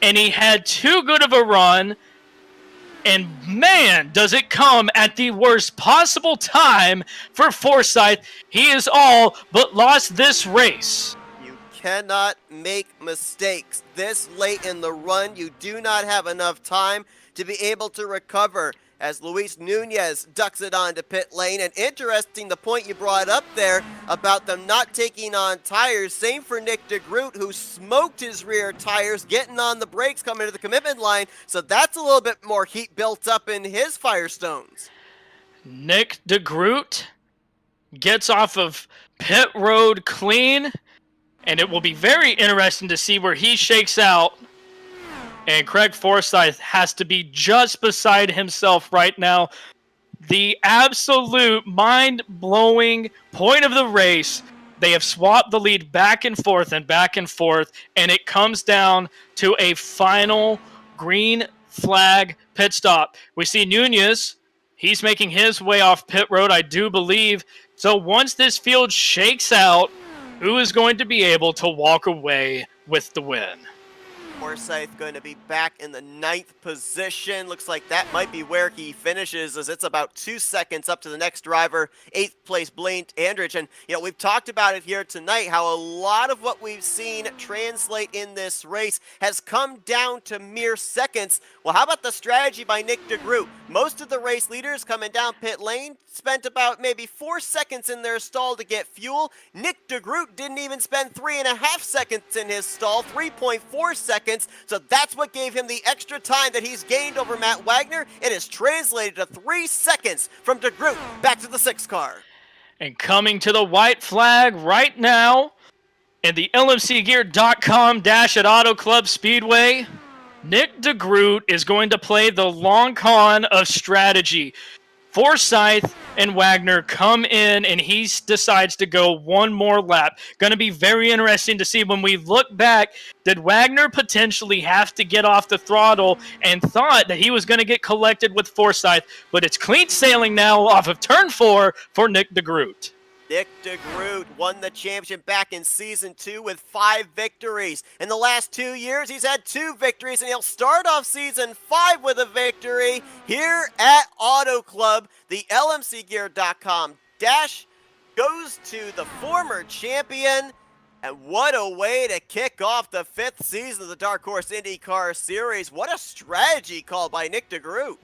and he had too good of a run. And man, does it come at the worst possible time for Forsyth. He is all but lost this race. You cannot make mistakes this late in the run. You do not have enough time to be able to recover, as Luis Nunez ducks it onto pit lane. And interesting, the point you brought up there about them not taking on tires. Same for Nick DeGroot, who smoked his rear tires, getting on the brakes coming to the commitment line. So that's a little bit more heat built up in his Firestones. Nick DeGroot gets off of pit road clean, and it will be very interesting to see where he shakes out. And Craig Forsyth has to be just beside himself right now. The absolute mind-blowing point of the race. They have swapped the lead back and forth, and it comes down to a final green flag pit stop. We see Nunez. He's making his way off pit road, I do believe. So once this field shakes out, who is going to be able to walk away with the win? Forsyth going to be back in the 9th position. Looks like that might be where he finishes, as it's about 2 seconds up to the next driver, 8th place Blaine Andrich. And, we've talked about it here tonight, how a lot of what we've seen translate in this race has come down to mere seconds. Well, how about the strategy by Nick DeGroot? Most of the race leaders coming down pit lane spent about maybe 4 seconds in their stall to get fuel. Nick DeGroot didn't even spend 3.5 seconds in his stall, 3.4 seconds. So that's what gave him the extra time that he's gained over Matt Wagner. It is translated to 3 seconds from DeGroot back to the 6 car. And coming to the white flag right now in the LMCgear.com dash at Auto Club Speedway, Nick DeGroot is going to play the long con of strategy. Forsyth and Wagner come in, and he decides to go one more lap. Going to be very interesting to see when we look back, did Wagner potentially have to get off the throttle and thought that he was going to get collected with Forsyth, but it's clean sailing now off of turn 4 for Nick DeGroot. Nick DeGroot won the championship back in Season 2 with 5 victories. In the last 2 years, he's had 2 victories, and he'll start off Season 5 with a victory here at Auto Club. The LMCgear.com dash goes to the former champion. And what a way to kick off the 5th season of the Dark Horse IndyCar Series. What a strategy call by Nick DeGroot.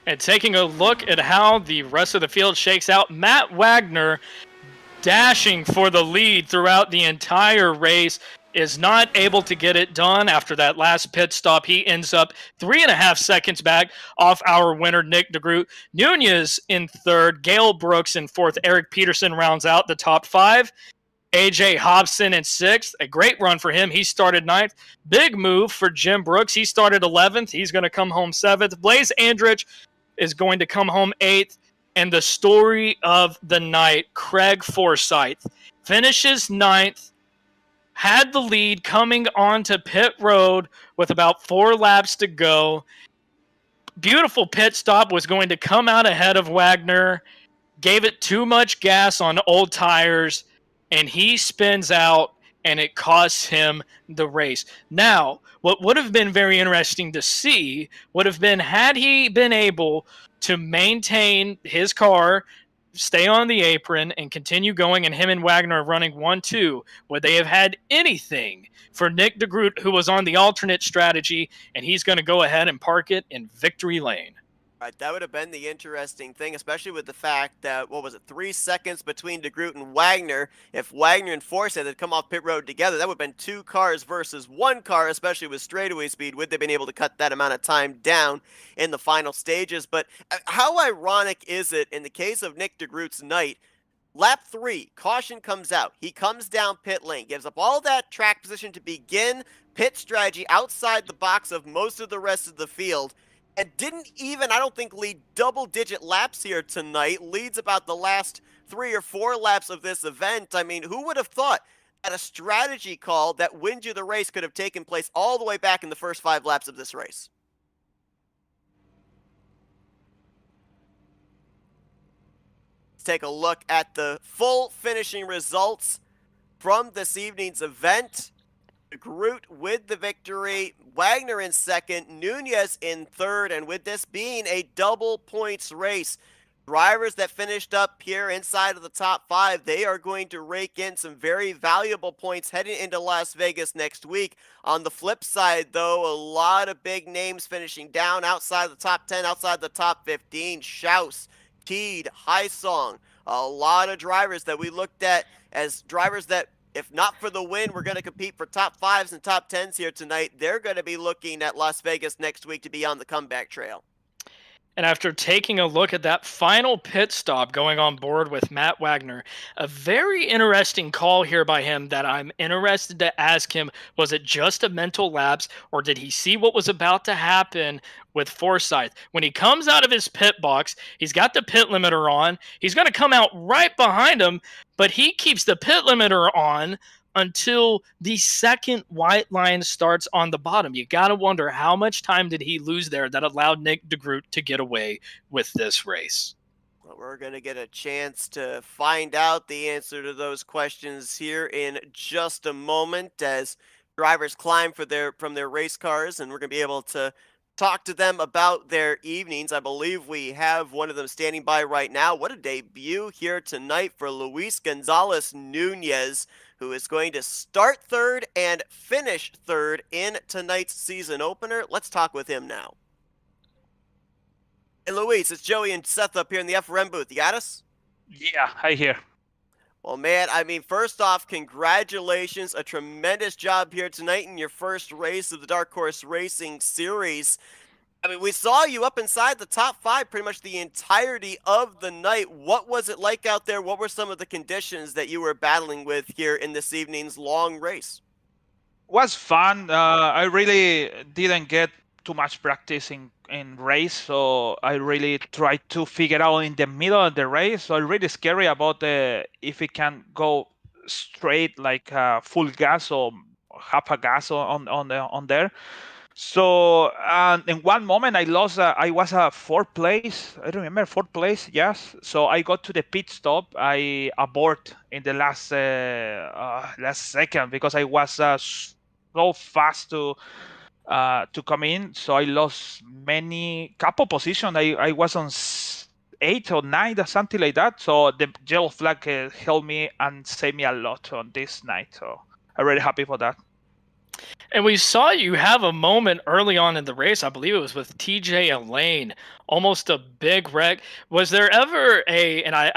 And taking a look at how the rest of the field shakes out, Matt Wagner dashing for the lead throughout the entire race, is not able to get it done after that last pit stop. He ends up 3.5 seconds back off our winner, Nick DeGroot. Nunez in 3rd, Gale Brooks in 4th, Eric Peterson rounds out the top 5. AJ Hobson in 6th, a great run for him. He started 9th. Big move for Jim Brooks. He started 11th. He's going to come home 7th. Blaze Andrich is going to come home 8th. And the story of the night, Craig Forsyth finishes 9th, had the lead coming onto pit road with about 4 laps to go. Beautiful pit stop, was going to come out ahead of Wagner, gave it too much gas on old tires, and he spins out, and it costs him the race. Now, what would have been very interesting to see would have been, had he been able to maintain his car, stay on the apron, and continue going, and him and Wagner running 1-2, would they have had anything for Nick DeGroot, who was on the alternate strategy, and he's going to go ahead and park it in victory lane? Right, that would have been the interesting thing, especially with the fact that, 3 seconds between DeGroot and Wagner. If Wagner and Forsyth had come off pit road together, that would have been 2 cars versus 1 car, especially with straightaway speed. Would they have been able to cut that amount of time down in the final stages? But how ironic is it in the case of Nick DeGroot's night? Lap 3, caution comes out. He comes down pit lane, gives up all that track position to begin pit strategy outside the box of most of the rest of the field, and didn't even, I don't think, lead double-digit laps here tonight. Leads about the last 3 or 4 laps of this event. I mean, who would have thought that a strategy call that wins you the race could have taken place all the way back in the first 5 laps of this race? Let's take a look at the full finishing results from this evening's event. DeGroot with the victory, Wagner in 2nd, Nunez in 3rd, and with this being a double points race, drivers that finished up here inside of the top 5, they are going to rake in some very valuable points heading into Las Vegas next week. On the flip side, though, a lot of big names finishing down outside the top 10, outside the top 15. Schaus, Teed, Hysong, a lot of drivers that we looked at as drivers that, if not for the win, we're going to compete for top 5s and top 10s here tonight. They're going to be looking at Las Vegas next week to be on the comeback trail. And after taking a look at that final pit stop going on board with Matt Wagner, a very interesting call here by him that I'm interested to ask him, was it just a mental lapse, or did he see what was about to happen with Forsyth? When he comes out of his pit box, he's got the pit limiter on. He's going to come out right behind him, but he keeps the pit limiter on until the second white line starts on the bottom. You got to wonder, how much time did he lose there that allowed Nick DeGroot to get away with this race? Well, we're going to get a chance to find out the answer to those questions here in just a moment, as drivers climb from their race cars, and we're going to be able to talk to them about their evenings. I believe we have one of them standing by right now. What a debut here tonight for Luis Gonzalez Nunez, who is going to start third and finish third in tonight's season opener. Let's talk with him now. Hey, Luis, it's Joey and Seth up here in the FRM booth. You got us? Yeah, hi here. Well, man, I mean, first off, congratulations. A tremendous job here tonight in your first race of the Dark Horse Racing Series. I mean, we saw you up inside the top 5 pretty much the entirety of the night. What was it like out there? What were some of the conditions that you were battling with here in this evening's long race? Was fun. I really didn't get too much practice in race, so I really tried to figure out in the middle of the race. So I'm really scary about if it can go straight like full gas or half a gas on there. So in one moment I lost. I was a 4th place. I remember 4th place. Yes. So I got to the pit stop. I abort in the last second because I was so fast to come in. So I lost couple positions. I was on 8 or 9 or something like that. So the yellow flag helped me and saved me a lot on this night. So I'm really happy for that. And we saw you have a moment early on in the race. I believe it was with TJ Elaine, almost a big wreck. Was there ever and I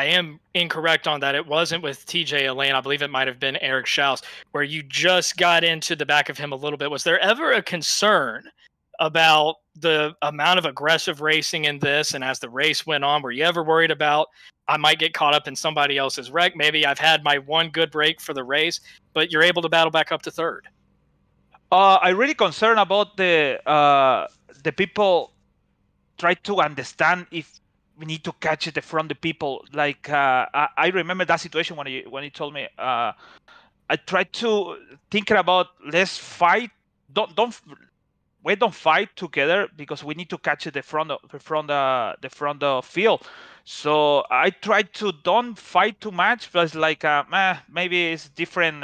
am incorrect on that. It wasn't with TJ Elaine. I believe it might have been Eric Schaus, where you just got into the back of him a little bit. Was there ever a concern about the amount of aggressive racing in this? And as the race went on, were you ever worried about, I might get caught up in somebody else's wreck? Maybe I've had my one good break for the race, but you're able to battle back up to third. I'm really concerned about the people try to understand if we need to catch it from the people. Like I remember that situation when he told me. I tried to think about, let's fight. Don't fight together because we need to catch it the front of the field. So I tried to don't fight too much, but it's like maybe it's different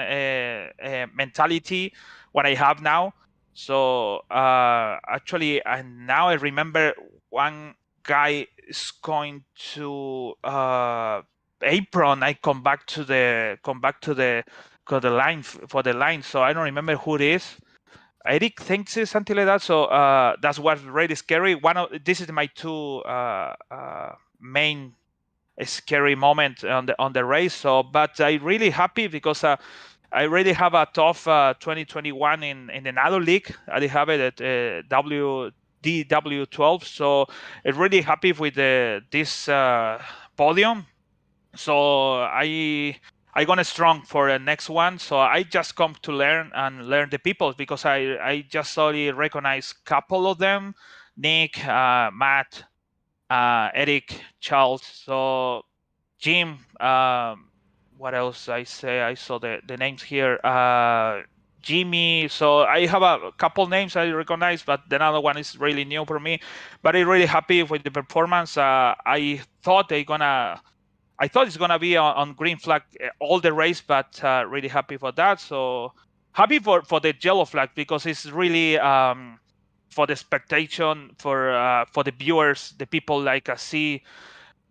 mentality what I have now. So actually, now I remember one guy is going to apron. I come back to the line for the line. So I don't remember who it is. Eric thinks it's something like that. So that's what's really scary. This is my 2 main scary moment on the race. So, but I'm really happy because I really have a tough 2021 in another league. I have it at DW12. So I'm really happy with this podium. So I gonna strong for the next one. So I just come to learn the people because I just only recognize couple of them, Nick, Matt, Eric, Charles. So Jim, what else I saw the names here, Jimmy. So I have a couple names I recognize, but the other one is really new for me. But I'm really happy with the performance. I thought it's gonna be on green flag all the race, but really happy for that. So happy for the yellow flag because it's really for the expectation for the viewers, the people like see.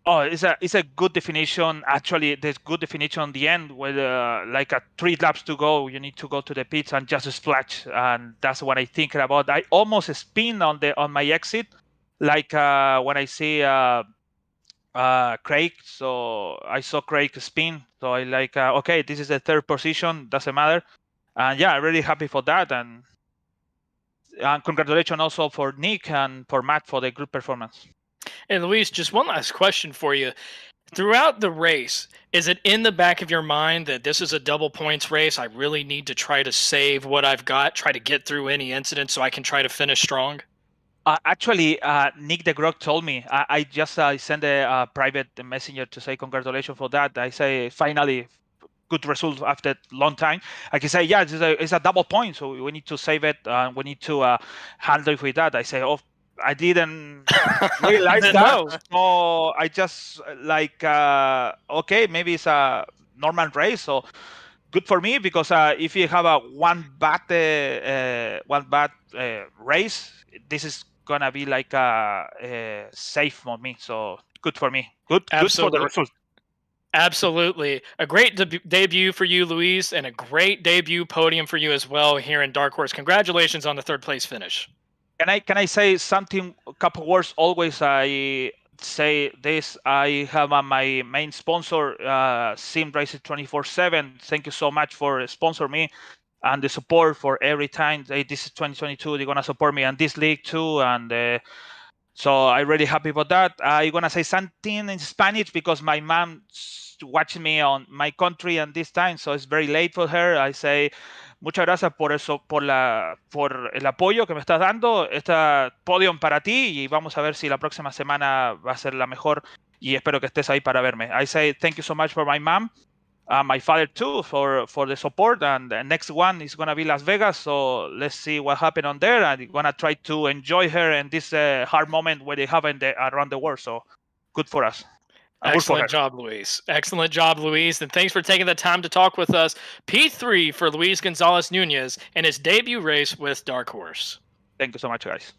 Oh, it's a good definition. Actually, there's good definition on the end where like 3 laps to go, you need to go to the pits and just splash, and that's what I think about. I almost spin on my exit, like when I see. Craig, so I saw Craig spin, so I like okay, this is the 3rd position, doesn't matter, and yeah, I'm really happy for that, and congratulations also for Nick and for Matt for the good performance. And Luis, just one last question for you. Throughout the race, is it in the back of your mind that this is a double points race? I really need to try to save what I've got, try to get through any incident so I can try to finish strong? Actually, Nick de Groot told me. I just sent a private messenger to say congratulations for that. I say finally good result after a long time. I can say yeah, it's a double point, so we need to save it. We need to handle it with that. I say I didn't realize that. So I just like okay, maybe it's a normal race. So good for me because if you have a one bad race, this is gonna be like safe for me. So good for me. Good for the Absolutely. result. Absolutely. A great debut for you, Luis, and a great debut podium for you as well here in Dark Horse. Congratulations on the third place finish. Can I say something? A couple words. Always I say this. I have my main sponsor, Sim Racer 24/7. Thank you so much for sponsoring me and the support for every time. This is 2022. They're gonna support me on this league too, and so I'm really happy about that. I'm gonna say something in Spanish because my mom's watching me on my country and this time, so it's very late for her. I say muchas gracias por eso, por el apoyo que me estás dando. Esta podium para ti y vamos a ver si la próxima semana va a ser la mejor y espero que estés ahí para verme. I say thank you so much for my mom. My father too for the support, and the next one is gonna be Las Vegas, so let's see what happened on there, and gonna try to enjoy her in this hard moment where they have around the world. So good for us. Excellent job, Luis. Excellent job, Luis. And thanks for taking the time to talk with us. P3 for Luis Gonzalez Nunez in his debut race with Dark Horse. Thank you so much, guys.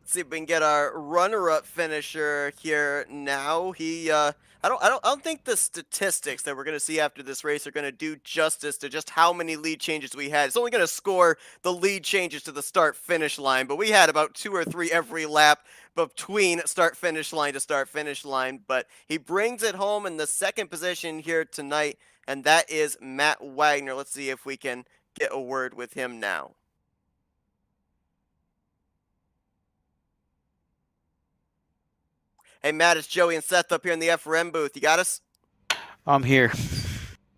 Let's see if we can get our runner-up finisher here now. I don't think the statistics that we're going to see after this race are going to do justice to just how many lead changes we had. It's only going to score the lead changes to the start-finish line, but we had about 2 or 3 every lap between start-finish line to start-finish line. But he brings it home in the second position here tonight, and that is Matt Wagner. Let's see if we can get a word with him now. Hey, Matt, it's Joey and Seth up here in the FRM booth. You got us? I'm here.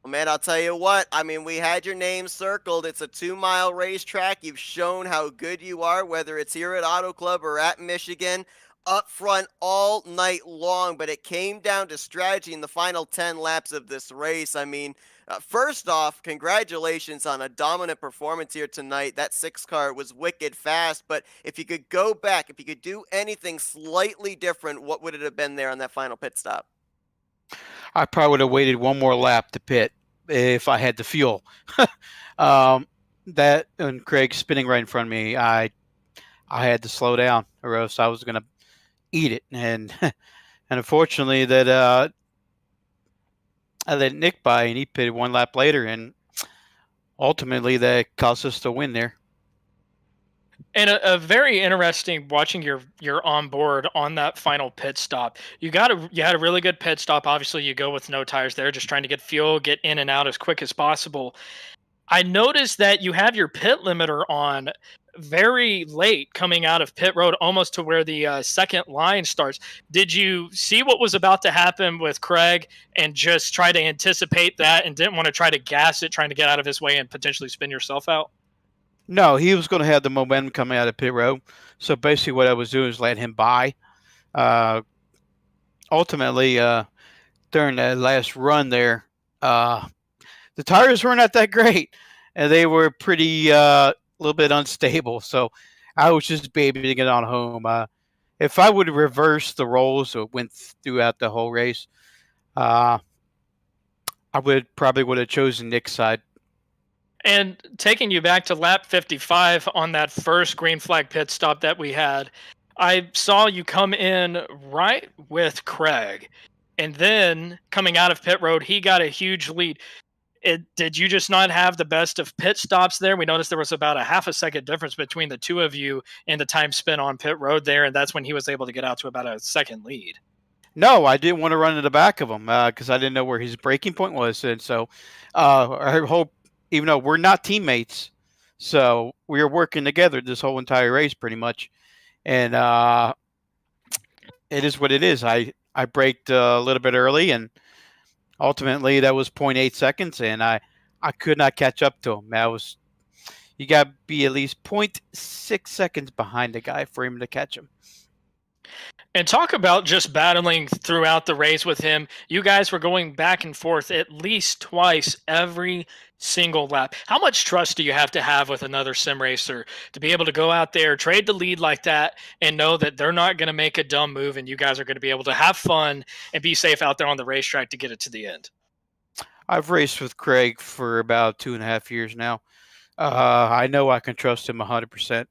Well, man, I'll tell you what. I mean, we had your name circled. It's a 2-mile racetrack. You've shown how good you are, whether it's here at Auto Club or at Michigan, up front all night long. But it came down to strategy in the final 10 laps of this race. I mean, first off, congratulations on a dominant performance here tonight. That 6 car was wicked fast, but if you could go back, if you could do anything slightly different, what would it have been there on that final pit stop? I probably would have waited one more lap to pit if I had the fuel. That and Craig spinning right in front of me, I had to slow down, or else I was going to eat it. And unfortunately, that I let Nick by, and he pitted one lap later, and ultimately that cost us the win there. And a very interesting watching your on board on that final pit stop. You had a really good pit stop. Obviously, you go with no tires there, just trying to get fuel, get in and out as quick as possible. I noticed that you have your pit limiter on very late coming out of pit road, almost to where the second line starts. Did you see what was about to happen with Craig and just try to anticipate that and didn't want to try to gas it, trying to get out of his way and potentially spin yourself out? No, he was going to have the momentum coming out of pit road. So basically what I was doing is letting him by. Ultimately, during that last run there, the tires were not that great. And they were pretty a little bit unstable. So I was just babying it on home. If I would have reversed the roles or went throughout the whole race, I probably would have chosen Nick's side. And taking you back to lap 55 on that first green flag pit stop that we had, I saw you come in right with Craig. And then coming out of pit road, he got a huge lead. Did you just not have the best of pit stops there? We noticed there was about a half a second difference between the two of you in the time spent on pit road there, and that's when he was able to get out to about a second lead. No, I didn't want to run in the back of him because I didn't know where his braking point was. And so I hope, even though we're not teammates, so we were working together this whole entire race pretty much. And it is what it is. I braked a little bit early, and ultimately that was 0.8 seconds, and I could not catch up to him. You got to be at least 0.6 seconds behind the guy for him to catch him. And talk about just battling throughout the race with him. You guys were going back and forth at least twice every single lap. How much trust do you have to have with another sim racer to be able to go out there, trade the lead like that, and know that they're not going to make a dumb move and you guys are going to be able to have fun and be safe out there on the racetrack to get it to the end? I've raced with Craig for about 2.5 years now. I know I can trust him 100%.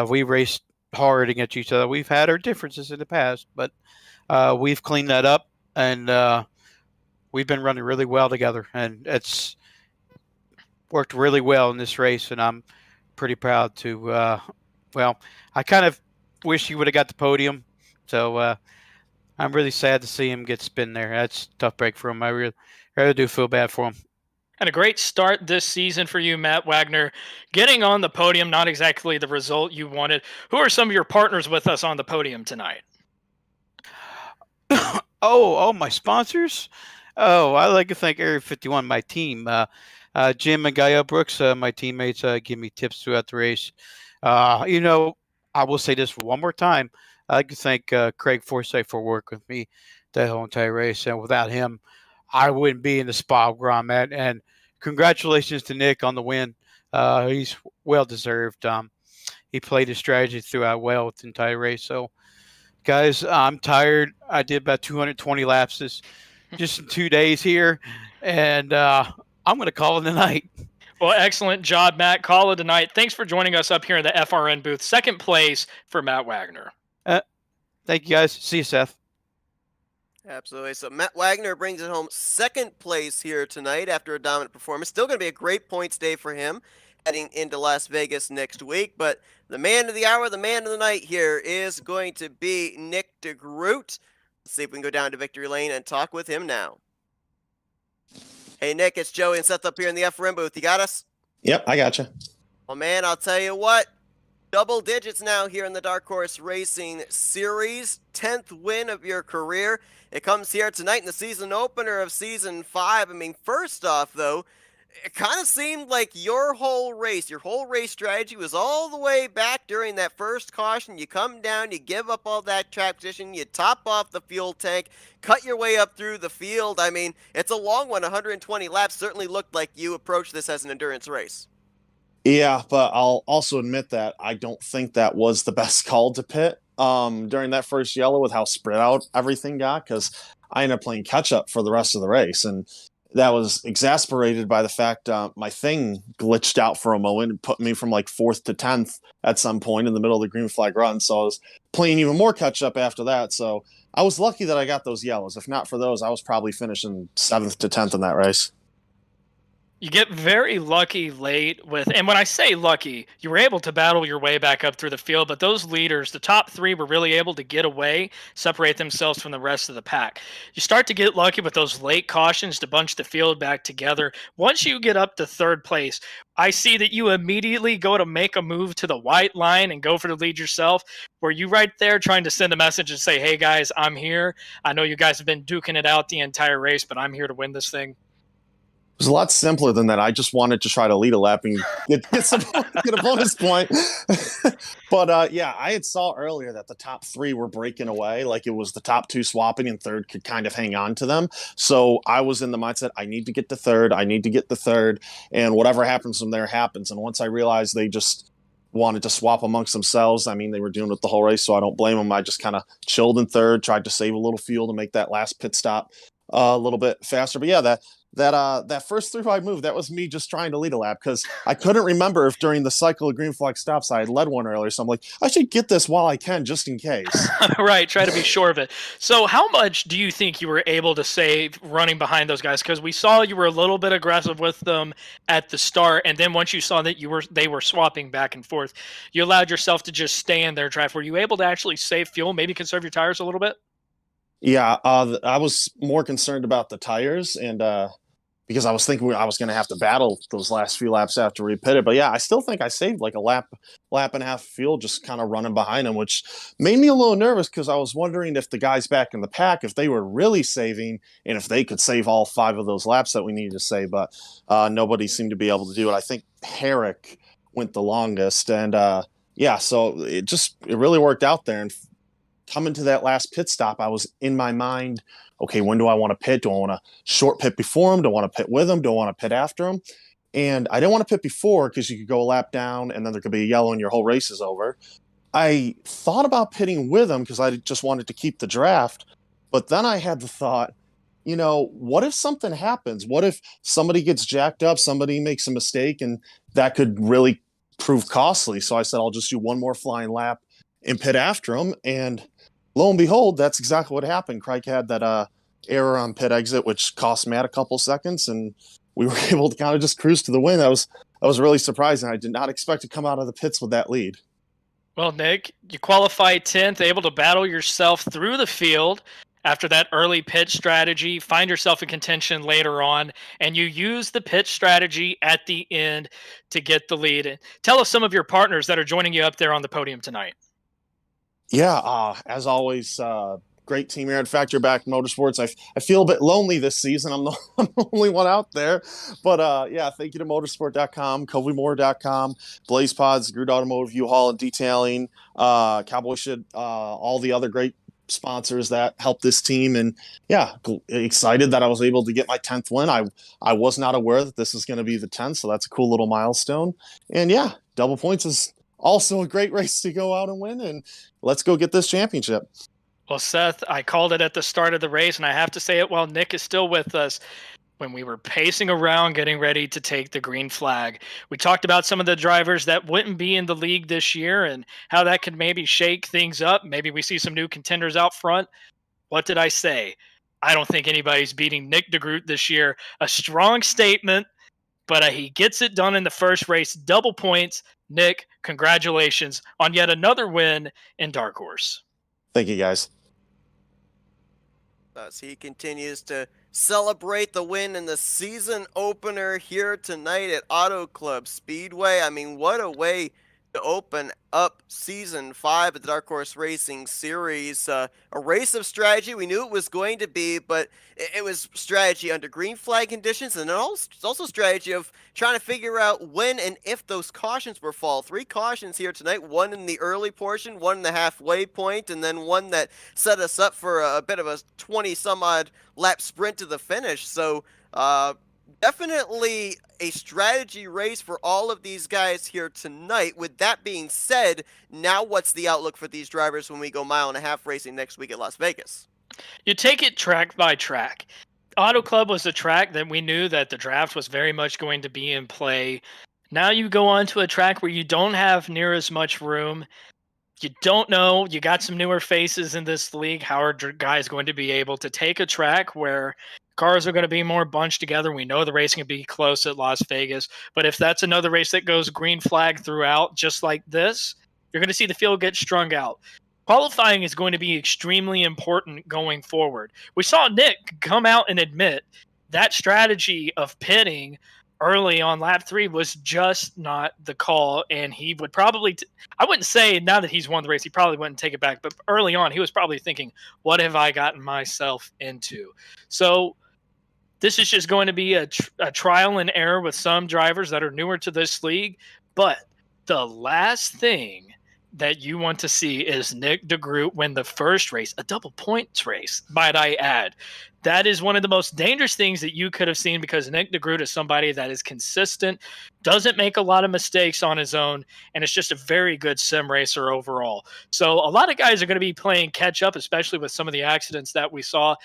We raced hard against each other. We've had our differences in the past, but we've cleaned that up, and we've been running really well together, and it's worked really well in this race, and I'm pretty proud to. Well, I kind of wish he would have got the podium, so I'm really sad to see him get spin there. That's a tough break for him. I really do feel bad for him. And a great start this season for you, Matt Wagner. Getting on the podium, not exactly the result you wanted. Who are some of your partners with us on the podium tonight? Oh, my sponsors. Oh, I like to thank Area 51, my team. Jim and Gaia Brooks, my teammates, give me tips throughout the race. I will say this one more time. I'd like to thank Craig Forsyth for working with me that whole entire race. And without him, I wouldn't be in the spot where I'm at. And congratulations to Nick on the win. He's well deserved. He played his strategy throughout well with the entire race. So, guys, I'm tired. I did about 220 laps just in 2 days here. And I'm going to call it a night. Well, excellent job, Matt. Call it a night. Thanks for joining us up here in the FRN booth. Second place for Matt Wagner. Thank you, guys. See you, Seth. Absolutely. So Matt Wagner brings it home second place here tonight after a dominant performance. Still going to be a great points day for him heading into Las Vegas next week. But the man of the hour, the man of the night here is going to be Nick DeGroot. Let's see if we can go down to Victory Lane and talk with him now. Hey, Nick, it's Joey and Seth up here in the FRN booth. You got us? Yep, I got you. Well, man, I'll tell you what. Double digits now here in the Dark Horse Racing Series. 10th win of your career. It comes here tonight in the season opener of Season 5. I mean, first off, though, it kind of seemed like your whole race strategy was all the way back during that first caution. You come down, you give up all that track position, you top off the fuel tank, cut your way up through the field. I mean, it's a long one, 120 laps. Certainly looked like you approached this as an endurance race. Yeah, but I'll also admit that I don't think that was the best call to pit during that first yellow with how spread out everything got, because I ended up playing catch up for the rest of the race. And that was exasperated by the fact my thing glitched out for a moment and put me from like 4th to 10th at some point in the middle of the green flag run. So I was playing even more catch up after that. So I was lucky that I got those yellows. If not for those, I was probably finishing 7th to 10th in that race. You get very lucky late with, and when I say lucky, you were able to battle your way back up through the field, but those leaders, the top three, were really able to get away, separate themselves from the rest of the pack. You start to get lucky with those late cautions to bunch the field back together. Once you get up to third place, I see that you immediately go to make a move to the white line and go for the lead yourself. Were you right there trying to send a message and say, hey guys, I'm here. I know you guys have been duking it out the entire race, but I'm here to win this thing. It was a lot simpler than that. I just wanted to try to lead a lap and get a bonus point. But yeah, I had saw earlier that the top three were breaking away. Like it was the top two swapping and third could kind of hang on to them. So I was in the mindset, I need to get to third. I need to get the third. And whatever happens from there happens. And once I realized they just wanted to swap amongst themselves, I mean, they were doing it the whole race, so I don't blame them. I just kind of chilled in third, tried to save a little fuel to make that last pit stop a little bit faster. But yeah, that first 3-5 move, that was me just trying to lead a lap, because I couldn't remember if during the cycle of green flag stops I had led one earlier. So I'm like, I should get this while I can, just in case. Right, try to be sure of it. So how much do you think you were able to save running behind those guys? Because we saw you were a little bit aggressive with them at the start, and then once you saw that they were swapping back and forth, you allowed yourself to just stay in their draft. Were you able to actually save fuel, maybe conserve your tires a little bit? Yeah, I was more concerned about the tires, and because I was thinking I was going to have to battle those last few laps after we pitted. But yeah, I still think I saved like a lap and a half of fuel just kind of running behind them, which made me a little nervous, because I was wondering if the guys back in the pack, if they were really saving and if they could save all 5 of those laps that we needed to save. But nobody seemed to be able to do it. I think Herrick went the longest, and yeah, so it really worked out there. And coming to that last pit stop, I was in my mind, okay, when do I want to pit? Do I want to short pit before him? Do I want to pit with him? Do I want to pit after him? And I didn't want to pit before, because you could go a lap down and then there could be a yellow and your whole race is over. I thought about pitting with him because I just wanted to keep the draft. But then I had the thought, what if something happens? What if somebody gets jacked up, somebody makes a mistake, and that could really prove costly? So I said, I'll just do one more flying lap in pit after him. And lo and behold, that's exactly what happened. Craig had that error on pit exit, which cost Matt a couple seconds, and we were able to kind of just cruise to the win. That was really surprising. I did not expect to come out of the pits with that lead. Well, Nick, you qualified 10th, able to battle yourself through the field after that early pit strategy, find yourself in contention later on, and you use the pit strategy at the end to get the lead. Tell us some of your partners that are joining you up there on the podium tonight. Yeah, as always, great team here at Factory Back Motorsports. I feel a bit lonely this season. I'm the only one out there. But yeah, thank you to motorsport.com, CoveyMoore.com, Blaze Pods, Groot Automotive, U-Haul and Detailing, Cowboy Shit, all the other great sponsors that help this team. And yeah, excited that I was able to get my 10th win. I was not aware that this is going to be the 10th, so that's a cool little milestone. And yeah, double points is also a great race to go out and win, and let's go get this championship. Well, Seth, I called it at the start of the race, and I have to say it while Nick is still with us. When we were pacing around getting ready to take the green flag, we talked about some of the drivers that wouldn't be in the league this year and how that could maybe shake things up. Maybe we see some new contenders out front. What did I say? I don't think anybody's beating Nick DeGroot this year. A strong statement, but he gets it done in the first race. Double points. Nick, congratulations on yet another win in Dark Horse. Thank you, guys. As he continues to celebrate the win in the season opener here tonight at Auto Club Speedway. I mean, what a way to open up Season 5 of the Dark Horse Racing Series. A race of strategy. We knew it was going to be, but it was strategy under green flag conditions, and also strategy of trying to figure out when and if those cautions were fall. 3 cautions here tonight, one in the early portion, one in the halfway point, and then one that set us up for a bit of a 20-some-odd lap sprint to the finish. So, definitely a strategy race for all of these guys here tonight. With that being said, now what's the outlook for these drivers when we go mile and a half racing next week at Las Vegas? You take it track by track. Auto Club was a track that we knew that the draft was very much going to be in play. Now you go on to a track where you don't have near as much room. You don't know. You got some newer faces in this league. How are guys going to be able to take a track where cars are going to be more bunched together? We know the racing will be close at Las Vegas, but if that's another race that goes green flag throughout, just like this, you're going to see the field get strung out. Qualifying is going to be extremely important going forward. We saw Nick come out and admit that strategy of pitting early on lap 3 was just not the call, and he would probably I wouldn't say now that he's won the race he probably wouldn't take it back, but early on he was probably thinking, what have I gotten myself into? So this is just going to be a trial and error with some drivers that are newer to this league. But the last thing that you want to see is Nick DeGroot win the first race, a double points race, might I add. That is one of the most dangerous things that you could have seen, because Nick DeGroot is somebody that is consistent, doesn't make a lot of mistakes on his own, and is just a very good sim racer overall. So a lot of guys are going to be playing catch up, especially with some of the accidents that we saw.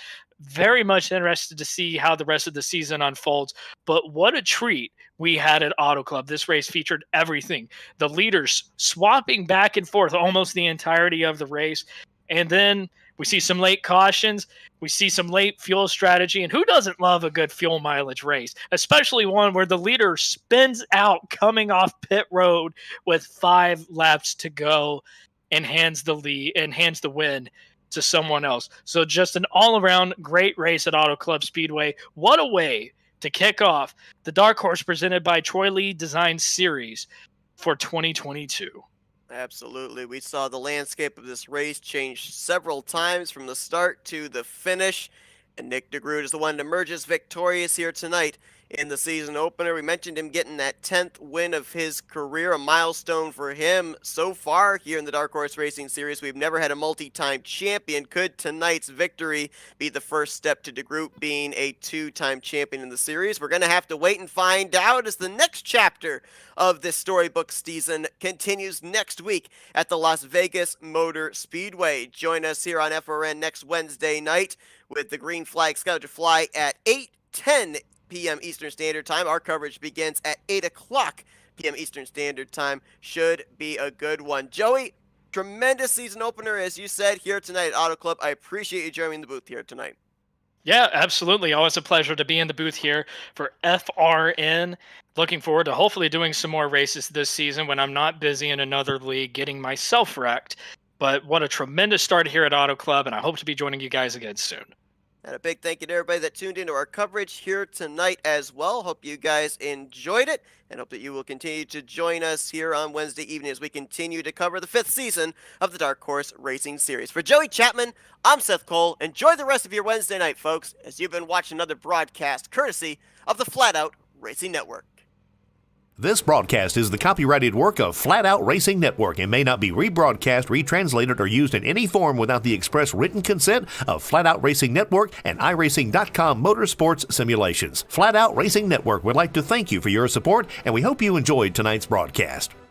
Very much interested to see how the rest of the season unfolds. But what a treat we had at Auto Club. This race featured everything. The leaders swapping back and forth almost the entirety of the race. And then we see some late cautions. We see some late fuel strategy. And who doesn't love a good fuel mileage race? Especially one where the leader spins out coming off pit road with 5 laps to go and hands the lead and hands the win to someone else. So just an all-around great race at Auto Club Speedway. What a way to kick off the Dark Horse presented by Troy Lee Design Series for 2022. Absolutely. We saw the landscape of this race change several times from the start to the finish, and Nick DeGroot is the one that emerges victorious here tonight in the season opener. We mentioned him getting that 10th win of his career, a milestone for him so far here in the Dark Horse Racing Series. We've never had a multi-time champion. Could tonight's victory be the first step to DeGroot being a 2-time champion in the series? We're going to have to wait and find out as the next chapter of this storybook season continues next week at the Las Vegas Motor Speedway. Join us here on FRN next Wednesday night with the green flag scheduled to fly at 8:10 p.m. Eastern Standard Time. Our coverage begins at 8 o'clock p.m. Eastern Standard Time. Should be a good one. Joey, tremendous season opener, as you said, here tonight at Auto Club. I appreciate you joining the booth here tonight. Yeah, absolutely. Always a pleasure to be in the booth here for FRN. Looking forward to hopefully doing some more races this season when I'm not busy in another league getting myself wrecked. But what a tremendous start here at Auto Club, and I hope to be joining you guys again soon. And a big thank you to everybody that tuned into our coverage here tonight as well. Hope you guys enjoyed it, and hope that you will continue to join us here on Wednesday evening as we continue to cover the 5th season of the Dark Horse Racing Series. For Joey Chapman, I'm Seth Cole. Enjoy the rest of your Wednesday night, folks, as you've been watching another broadcast courtesy of the Flat Out Racing Network. This broadcast is the copyrighted work of Flat Out Racing Network and may not be rebroadcast, retranslated, or used in any form without the express written consent of Flat Out Racing Network and iRacing.com Motorsports Simulations. Flat Out Racing Network would like to thank you for your support, and we hope you enjoyed tonight's broadcast.